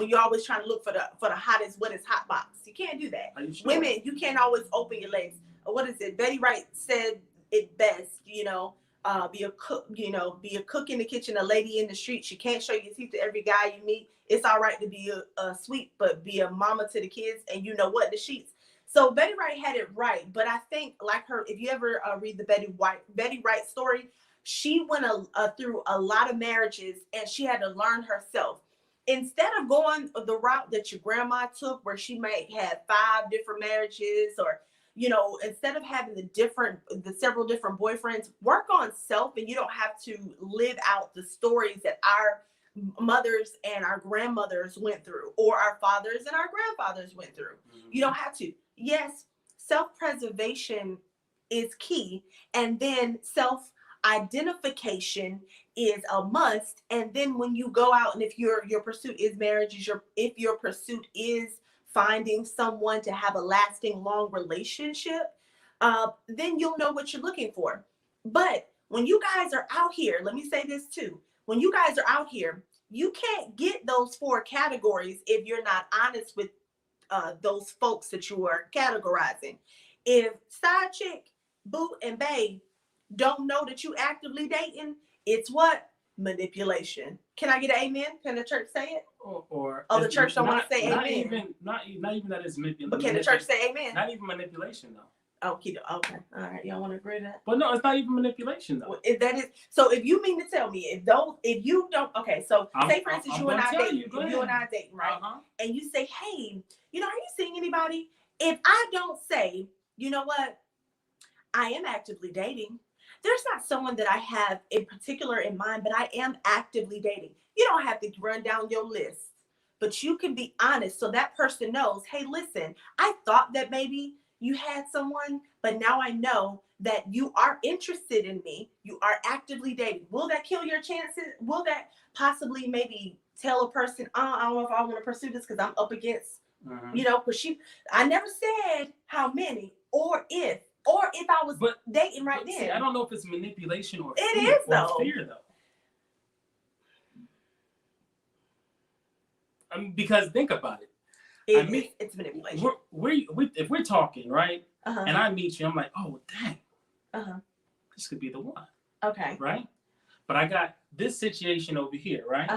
you're always trying to look for the hottest, wettest hot box. You can't do that. Are you sure? Women, you can't always open your legs. What is it? Betty Wright said it best, you know. Be a cook in the kitchen, a lady in the street. You can't show your teeth to every guy you meet. It's all right to be a sweet, but be a mama to the kids, and you know what, the sheets. So Betty Wright had it right, but I think like her, if you ever read the Betty Wright story, she went through a lot of marriages, and she had to learn herself. Instead of going the route that your grandma took, where she might have 5 different marriages, or you know, instead of having the several different boyfriends, work on self, and you don't have to live out the stories that our mothers and our grandmothers went through, or our fathers and our grandfathers went through. You don't have to. Yes, self-preservation is key, and then self-identification is a must. And then when you go out, and if your pursuit is marriage, if your pursuit is finding someone to have a lasting, long relationship, then you'll know what you're looking for. But when you guys are out here, let me say this too. When you guys are out here, you can't get those 4 categories if you're not honest with those folks that you are categorizing. If side chick, boo, and bae don't know that you actively dating, it's what? Manipulation. Can I get an amen? Can the church say it? Or the church don't want to say not amen. Not even that it's manipulation. But can the church say amen? Not even manipulation though. Okay. All right. Y'all want to agree to that? But no, it's not even manipulation though. If that is so, if you mean to tell me if you don't, okay. So say for instance, you and I dating, right? And you say, hey, you know, are you seeing anybody? If I don't say, you know what, I am actively dating. There's not someone that I have in particular in mind, but I am actively dating. You don't have to run down your list, but you can be honest so that person knows, hey, listen, I thought that maybe you had someone, but now I know that you are interested in me. You are actively dating. Will that kill your chances? Will that possibly maybe tell a person, I don't know if I want to pursue this because I'm up against, you know, because I never said how many or if I was dating right then. See, I don't know if it's manipulation or it fear, is though. Fear though. Because think about it. It's manipulation. If we're talking, right, and I meet you, I'm like, oh dang, this could be the one. Okay. Right, but I got this situation over here, right,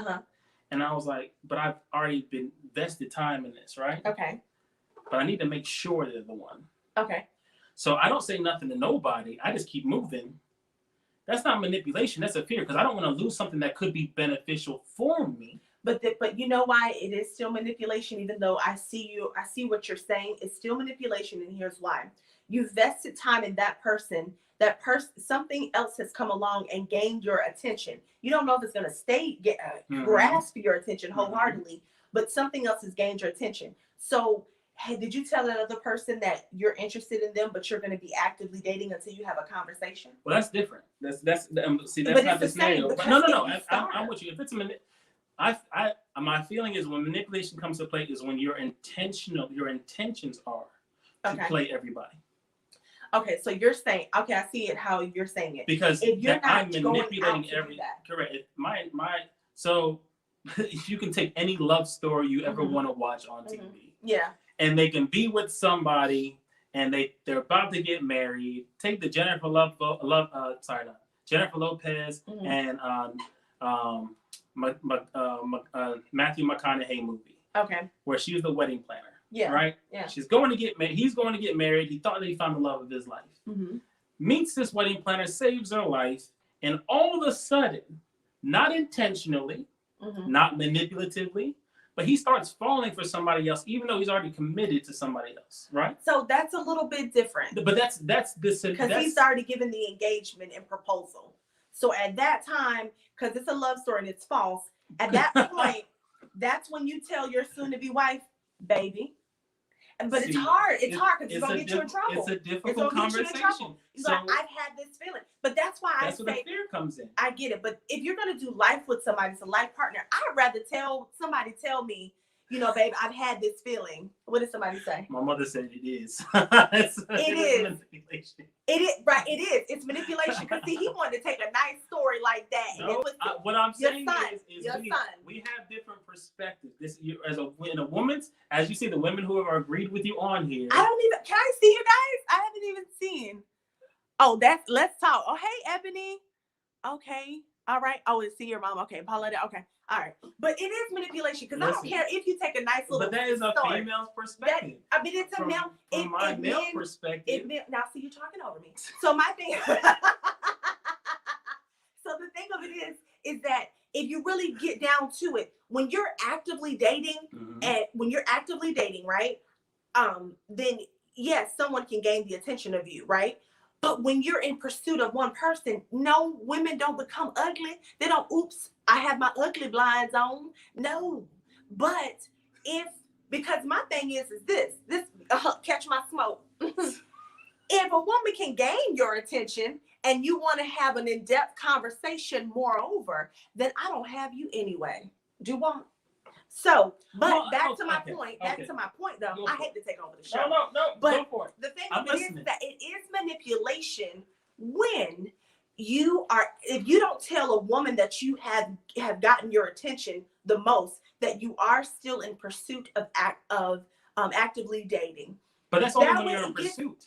and I was like, but I've already been invested time in this, right? Okay. But I need to make sure they're the one. Okay. So I don't say nothing to nobody. I just keep moving That's not manipulation. That's a fear, because I don't want to lose something that could be beneficial for me. But you know why it is still manipulation, even though I see what you're saying. It's still manipulation, and here's why. You vested time in that person. Something else has come along and gained your attention. You don't know if it's going to grasp your attention wholeheartedly, but something else has gained your attention. So, hey, did you tell that other person that you're interested in them, but you're going to be actively dating until you have a conversation? Well, that's different. That's but not the scenario. No. I'm with you. If it's my feeling is when manipulation comes to play is when your intentions are to play everybody. Okay, so you're saying, okay, I see it how you're saying it. Because if you're I'm manipulating everything. Correct. So you can take any love story you ever want to watch on TV. Yeah. And they can be with somebody and they're about to get married. Take the Jennifer Lopez and Matthew McConaughey movie. Okay. Where she was the wedding planner. Yeah. Right? Yeah. She's going to get married. He's going to get married. He thought that he found the love of his life. Meets this wedding planner, saves her life, and all of a sudden, not intentionally, not manipulatively, but he starts falling for somebody else, even though he's already committed to somebody else, right? So that's a little bit different. But that's this because he's already given the engagement and proposal. So at that time, because it's a love story and it's false, at that point, that's when you tell your soon-to-be wife, baby. But it's hard. It's hard because it's going to get you in trouble. It's a difficult conversation. So I've had this feeling. But that's why that's where the fear comes in. I get it. But if you're going to do life with somebody, it's a life partner, I'd rather somebody tell me, you know, babe, I've had this feeling. What did somebody say? My mother said it is. It is manipulation. It is, right. It is. It's manipulation. Because see, he wanted to take a nice story like that. No, what I'm saying is we have different perspectives. In a woman's, as you see, the women who have agreed with you on here. Can I see you guys? I haven't even seen. Oh, let's talk. Oh, hey, Ebony. Okay. All right. Oh, to see your mom. Okay. Paula. Okay. All right. But it is manipulation because I don't care if you take a nice little. But that is a female's perspective. It's a male. From my male perspective. Now, see, you're talking over me. So my thing. So the thing of it is that if you really get down to it, when you're actively dating, right? Then yes, someone can gain the attention of you, right? But when you're in pursuit of one person, no, women don't become ugly. They don't, oops, I have my ugly blinds on. No. But because my thing is this, catch my smoke. If a woman can gain your attention and you want to have an in-depth conversation, moreover, then I don't have you anyway. Do you want? So, but back to my point. Back to my point, though. I hate to take over the show. No. But go for it. The thing is that it is manipulation when if you don't tell a woman that you have gotten your attention the most, that you are still in pursuit of actively dating. But that's only when you're in pursuit.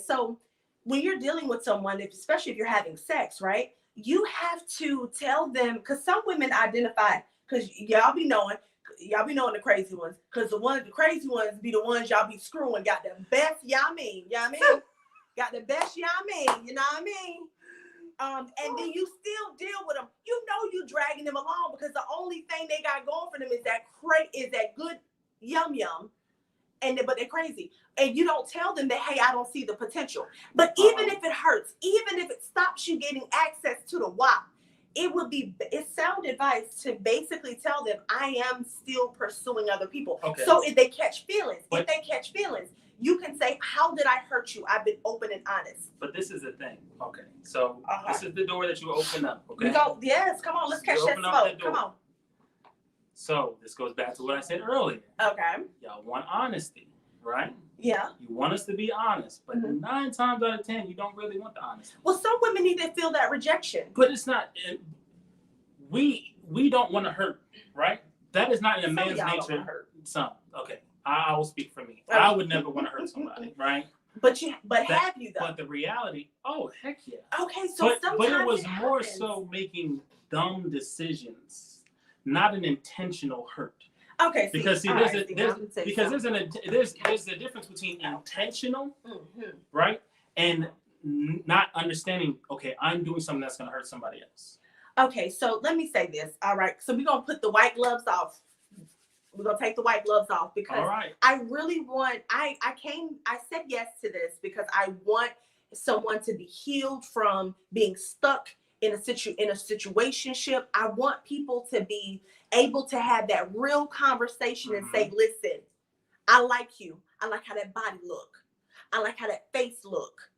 So when you're dealing with someone, especially if you're having sex, right? You have to tell them, because some women identify, because y'all be knowing the crazy ones, because the crazy ones be the ones y'all be screwing, got the best, got the best, you know what I mean? And then you still deal with them. You know you dragging them along because the only thing they got going for them is that good yum, but they're crazy. And you don't tell them that, hey, I don't see the potential. But even if it hurts, even if it stops you getting access to the WAP, it's sound advice to basically tell them, I am still pursuing other people. Okay. So if they catch feelings, you can say, how did I hurt you? I've been open and honest. But this is the thing. Okay. So this is the door that you open up. Okay. Yes, come on, let's catch that smoke. Come on. So this goes back to what I said earlier. Okay. Y'all want honesty, right? Yeah. You want us to be honest, but 9 times out of 10, you don't really want the honesty. Well, some women need to feel that rejection. But it's not. We don't want to hurt, right? That is not in a man's nature. Some. Okay. I will speak for me. I would never want to hurt somebody, right? Have you though? But the reality, heck yeah. Okay, so but it was more so making dumb decisions, not an intentional hurt. Okay, because there's a difference between intentional, right, and not understanding, okay, I'm doing something that's going to hurt somebody else. Okay, so let me say this. All right, so we're going to put the white gloves off. We're going to take the white gloves off because All right. I really want, I said yes to this because I want someone to be healed from being stuck in a situationship. I want people to be able to have that real conversation and say, listen, I like you. I like how that body look. I like how that face look.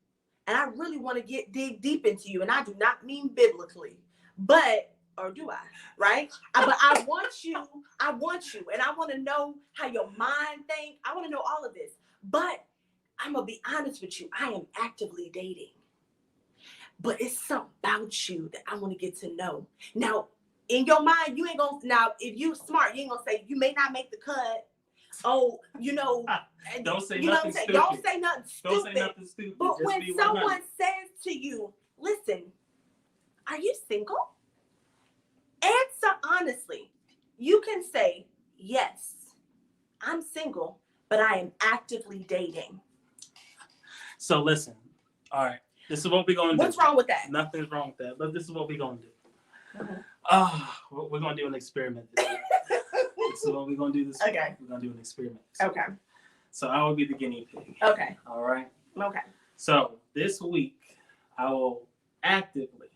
And I really want to dig deep into you. And I do not mean biblically, but, or do I? Right? But I want you. And I want to know how your mind think. I want to know all of this. But I'm going to be honest with you. I am actively dating. But it's something about you that I want to get to know. Now, in your mind, you ain't going to, now, if you smart, you ain't going to say, you may not make the cut. Oh, you know. Don't say you nothing stupid. Don't say nothing stupid. Don't say nothing stupid. But just when someone says to you, listen, are you single? Answer honestly. You can say, yes, I'm single, but I am actively dating. So listen, all right, this is what we're going to do. What's wrong with that? Nothing's wrong with that, but this is what we're going to do. Mm-hmm. We're going to do an experiment this week. This is what we're going to do this week. Okay. We're going to do an experiment. Okay. So I will be the guinea pig. Okay. All right? Okay. So this week, I will actively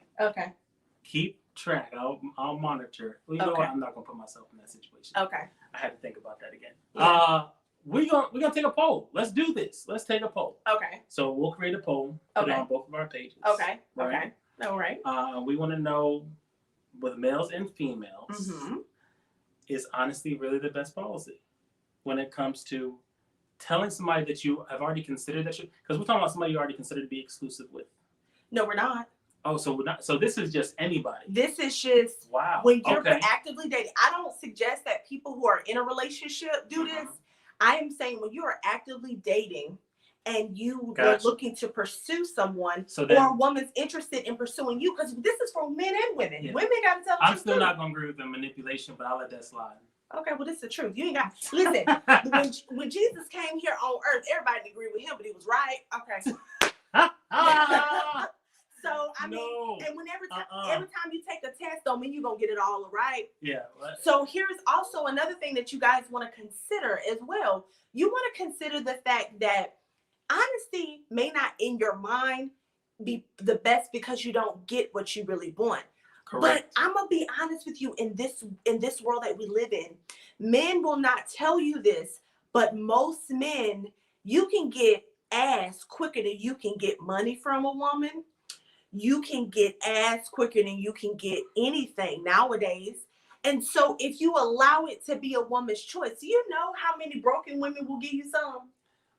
keep track. I'll monitor. Well, you know what? I'm not going to put myself in that situation. Okay. I had to think about that again. Yeah. We're gonna take a poll. Let's do this. Let's take a poll. Okay. So we'll create a poll. Put it on both of our pages. Okay. Right? Okay. All right. We want to know, with males and females, is honesty really the best policy when it comes to telling somebody that you have already considered that you, because we're talking about somebody you already considered to be exclusive with. No, we're not. Oh, so we're not. So this is just anybody. This is just when you're actively dating. I don't suggest that people who are in a relationship do this. I am saying when you are actively dating and you are looking to pursue someone, or a woman's interested in pursuing you, because this is for men and women. Yeah. Women got to tell the truth. I'm still not going to agree with the manipulation, but I'll let that slide. Okay, well, this is the truth. You ain't got, listen, when Jesus came here on earth, everybody didn't agree with him, but he was right. Okay. So, I mean, and every time you take a test, don't mean you're going to get it all right. Yeah. Right. So here's also another thing that you guys want to consider as well. You want to consider the fact that honesty may not in your mind be the best because you don't get what you really want. Correct. But I'm going to be honest with you, in this world that we live in, men will not tell you this, but most men, you can get ass quicker than you can get money from a woman. You can get ass quicker than you can get anything nowadays. And so if you allow it to be a woman's choice, you know how many broken women will give you some?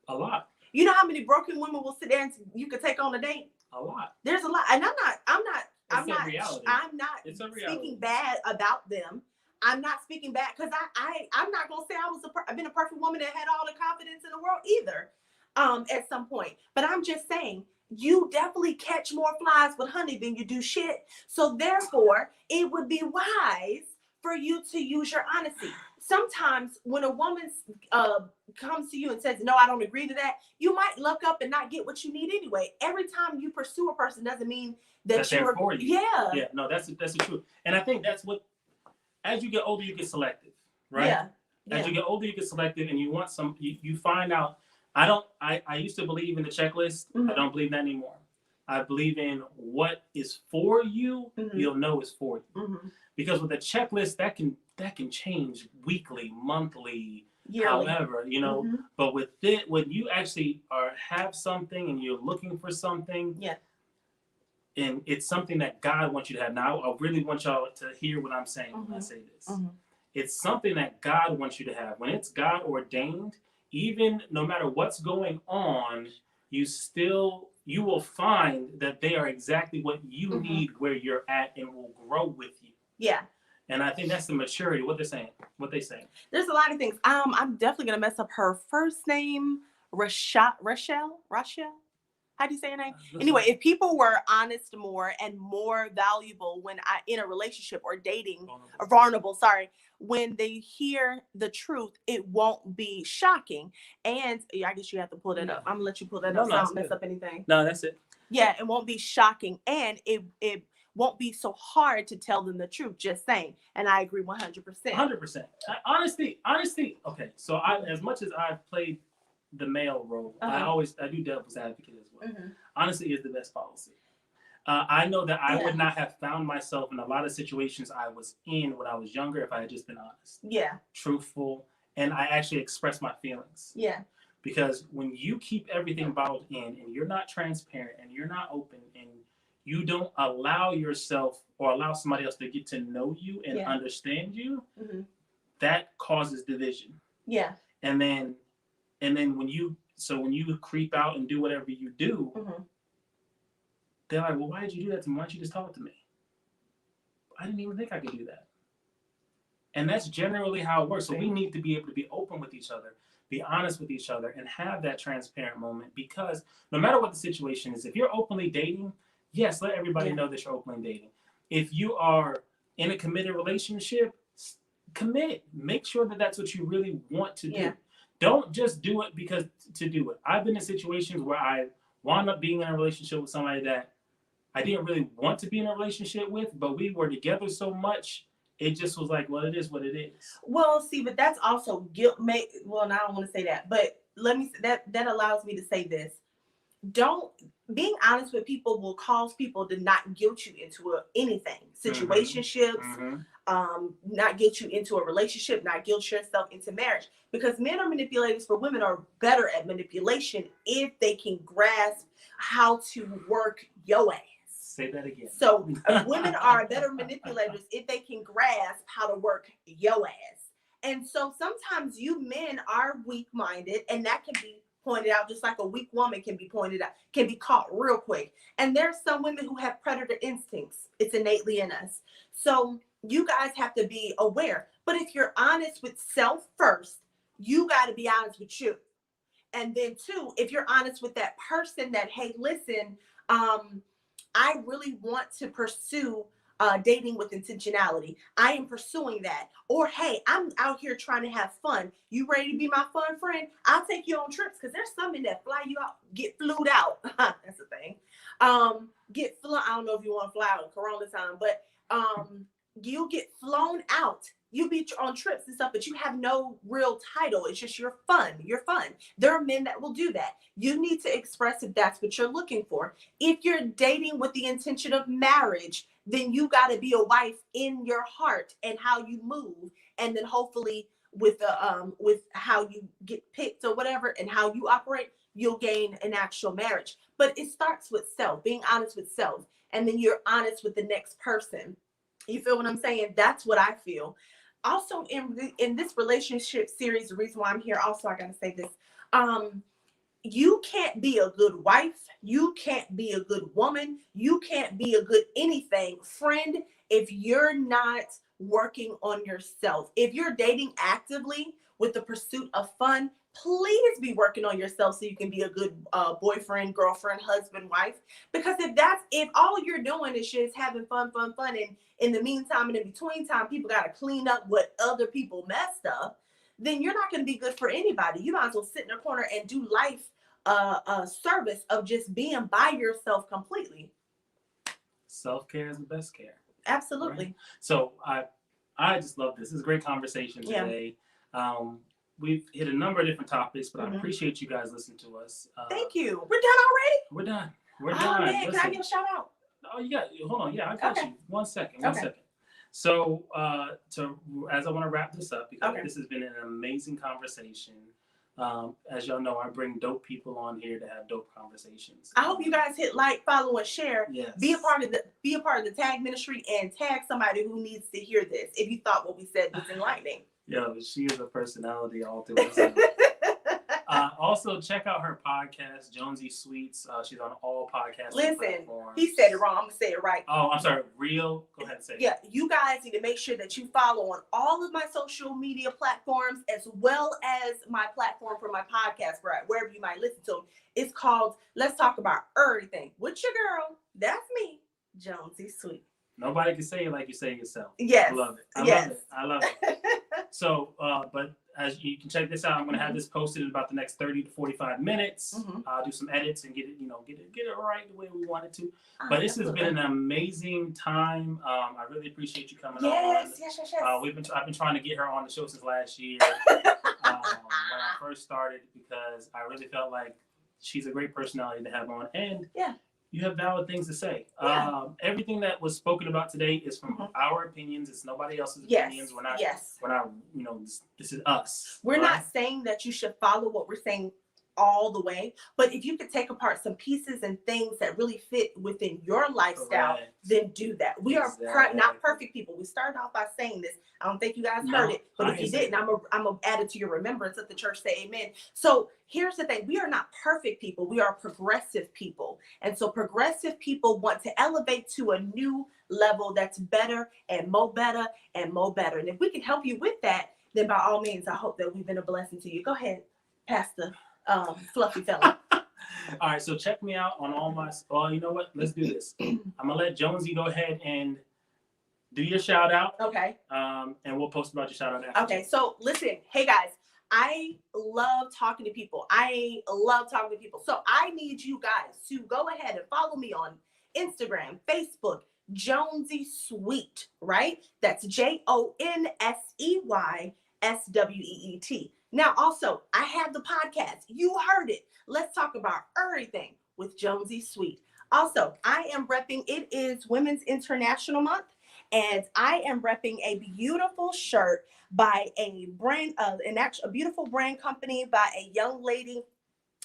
A lot. You know how many broken women will sit there and you could take on a date? A lot. There's a lot. And I'm not speaking bad about them. I'm not speaking bad because I'm not going to say I've been a perfect woman that had all the confidence in the world either at some point. But I'm just saying, you definitely catch more flies with honey than you do shit. So therefore, it would be wise for you to use your honesty. Sometimes when a woman comes to you and says, no, I don't agree to that, you might look up and not get what you need anyway. Every time you pursue a person doesn't mean that you're for you. Yeah. Yeah, no, that's the truth. And I think that's what, as you get older, you get selective, right? Yeah. As you get older, you get selective, and you want you find out. I used to believe in the checklist. I don't believe that anymore. I believe in what is for you, you'll know is for you. Because with a checklist, that can change weekly, monthly, yearly. However, you know. But with it, when you actually have something and you're looking for something, and it's something that God wants you to have. Now, I really want y'all to hear what I'm saying when I say this. It's something that God wants you to have. When it's God ordained, even no matter what's going on, you will find that they are exactly what you need where you're at and will grow with you. Yeah. And I think that's the maturity, what they saying. There's a lot of things. I'm definitely going to mess up her first name, Rachel. How do you say your name? Anyway, if people were honest more and more valuable when in a relationship or dating, or vulnerable, sorry, when they hear the truth, it won't be shocking. And I guess you have to pull that up. I'm gonna let you pull that up so I don't mess up anything. No, that's it. Yeah, it won't be shocking, and it won't be so hard to tell them the truth. Just saying, and I agree 100%. 100%. Honesty. Okay, so as much as I've played the male role, I do devil's advocate as well. Honesty is the best policy. I know that I would not have found myself in a lot of situations I was in when I was younger if I had just been honest. Yeah. Truthful, and I actually expressed my feelings. Yeah. Because when you keep everything bottled in and you're not transparent and you're not open and you don't allow yourself or allow somebody else to get to know you and understand you, that causes division. Yeah. And then when you creep out and do whatever you do, they're like, well, why did you do that to me? Why don't you just talk to me? I didn't even think I could do that. And that's generally how it works. So we need to be able to be open with each other, be honest with each other, and have that transparent moment, because no matter what the situation is, if you're openly dating, yes, let everybody know that you're openly dating. If you are in a committed relationship, commit. Make sure that that's what you really want to do. Don't just do it because to do it. I've been in situations where I wound up being in a relationship with somebody that I didn't really want to be in a relationship with, but we were together so much, it just was like, well, it is what it is. Well, see, but that's also guilt. Well, I don't want to say that, but let me. That allows me to say this. Being honest with people will cause people to not guilt you into anything, situationships, not guilt you into a relationship, not guilt yourself into marriage, because men are manipulators, but women are better at manipulation if they can grasp how to work your ass. Say that again. So women are better manipulators if they can grasp how to work your ass. And so sometimes you men are weak-minded, and that can be pointed out, just like a weak woman can be pointed out, can be caught real quick. And there's some women who have predator instincts. It's innately in us. So you guys have to be aware. But if you're honest with self first, you got to be honest with you. And then two, if you're honest with that person that, hey, listen, I really want to pursue dating with intentionality. I am pursuing that. Or, hey, I'm out here trying to have fun. You ready to be my fun friend? I'll take you on trips, because there's some men that fly you out, get flued out. That's the thing. I don't know if you want to fly out in Corona time, but you'll get flown out. You be on trips and stuff, but you have no real title. It's just you're fun. You're fun. There are men that will do that. You need to express if that's what you're looking for. If you're dating with the intention of marriage, then you got to be a wife in your heart and how you move, and then hopefully with how you get picked or whatever and how you operate, you'll gain an actual marriage. But it starts with self, being honest with self, and then you're honest with the next person. You feel what I'm saying? That's what I feel. Also, in this relationship series, the reason why I'm here, also I gotta say this, you can't be a good wife, you can't be a good woman, you can't be a good anything friend if you're not working on yourself. If you're dating actively with the pursuit of fun, please be working on yourself so you can be a good boyfriend, girlfriend, husband, wife. Because if all you're doing is just having fun, and in the meantime and in between time, people got to clean up what other people messed up, then you're not going to be good for anybody. You might as well sit in a corner and do life service of just being by yourself completely. Self-care is the best care. Absolutely. Right? So I just love this. This is a great conversation today. We've hit a number of different topics, but I appreciate you guys listening to us. Thank you. We're done already? We're done. We're done. Oh, man. Can I give a shout out? Oh, yeah. Hold on. Yeah, I got you. One second. So, as I want to wrap this up, because this has been an amazing conversation. As y'all know, I bring dope people on here to have dope conversations. I hope you guys hit like, follow, and share. Yes. Be a part of the tag ministry and tag somebody who needs to hear this. If you thought what we said was enlightening. Yo, she is a personality all to herself. Also, check out her podcast, Jonseysweet. She's on all podcasts. Listen, he said it wrong. I'm gonna say it right. Oh, I'm sorry. Go ahead and say it. Yeah, you guys need to make sure that you follow on all of my social media platforms as well as my platform for my podcast, wherever you might listen to them. It's called Let's Talk About Everything with your girl. That's me, Jonseysweet. Nobody can say it like you say it yourself. Yes. I love it. I love it. So, but as you can check this out, I'm going to have this posted in about the next 30 to 45 minutes. I'll do some edits and get it right the way we want it to. But this has been an amazing time. I really appreciate you coming on. Yes. I've been trying to get her on the show since last year when I first started, because I really felt like she's a great personality to have on, and you have valid things to say. Everything that was spoken about today is from our opinions. It's nobody else's opinions. We're not, this is us. We're not saying that you should follow what we're saying all the way, but if you could take apart some pieces and things that really fit within your lifestyle, then do that. We are not perfect people. We started off by saying this. I don't think you guys heard it, but if you didn't, I'm gonna add it to your remembrance. Let the church say amen. So here's the thing: we are not perfect people. We are progressive people, and so progressive people want to elevate to a new level that's better and more better and more better. And if we can help you with that, then by all means, I hope that we've been a blessing to you. Go ahead, Pastor Fluffy Fella. All right, so check me out on all my. Well, you know what? Let's do this. I'm gonna let Jonesy go ahead and do your shout out. Okay. And we'll post about your shout out after. Okay. So listen, hey guys, I love talking to people. So I need you guys to go ahead and follow me on Instagram, Facebook, Jonseysweet, right? That's JONSEYSWEET. Now, also, I have the podcast. You heard it. Let's talk about everything with Jonseysweet. Also, I am repping. It is Women's International Month, and I am repping a beautiful shirt by a brand, a beautiful brand company by a young lady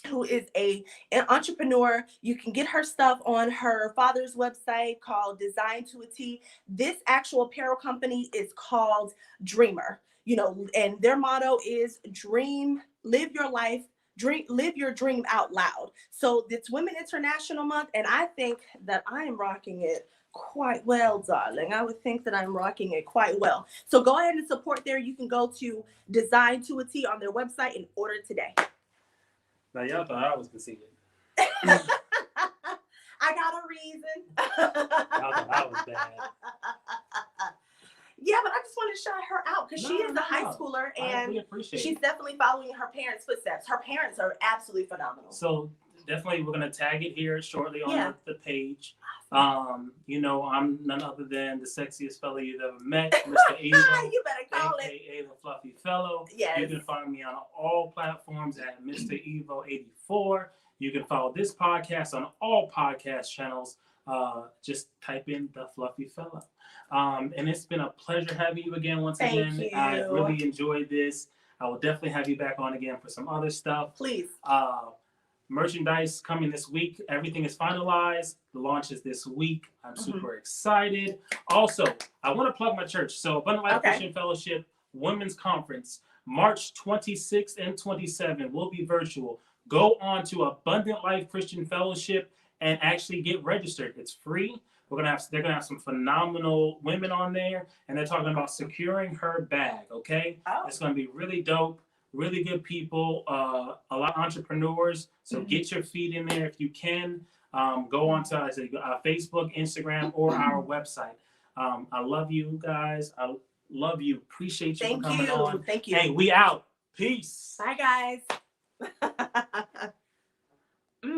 who is an entrepreneur. You can get her stuff on her father's website called Design to a T. This actual apparel company is called Dreamer. And their motto is live your dream out loud. So it's Women International Month, and I think that I'm rocking it quite well, darling. I would think that I'm rocking it quite well. So go ahead and support there. You can go to Design to a T on their website and order today. Now y'all thought I was conceited. I got a reason. Y'all thought I was bad. Yeah, but I just want to shout her out because she is a high schooler, and she's definitely following her parents' footsteps. Her parents are absolutely phenomenal. So definitely we're going to tag it here shortly on the page. I'm none other than the sexiest fella you've ever met, Mr. Evo. You better call it. AKA the Fluffy Fellow. Yes. You can find me on all platforms at Mr. Evo 84. You can follow this podcast on all podcast channels. Just type in the Fluffy Fellow. And it's been a pleasure having you again once again. Thank you. I really enjoyed this. I will definitely have you back on again for some other stuff. Please. Merchandise coming this week. Everything is finalized. The launch is this week. I'm super excited. Also, I want to plug my church. So Abundant Life Christian Fellowship Women's Conference, March 26th and 27th will be virtual. Go on to Abundant Life Christian Fellowship and actually get registered. It's free. They're gonna have some phenomenal women on there, and they're talking about securing her bag. Okay, it's gonna be really dope. Really good people, a lot of entrepreneurs. So get your feet in there if you can. Go on to Facebook, Instagram, or our website. I love you guys. I love you. Appreciate you for coming on. Thank you. Hey, we out. Peace. Bye, guys.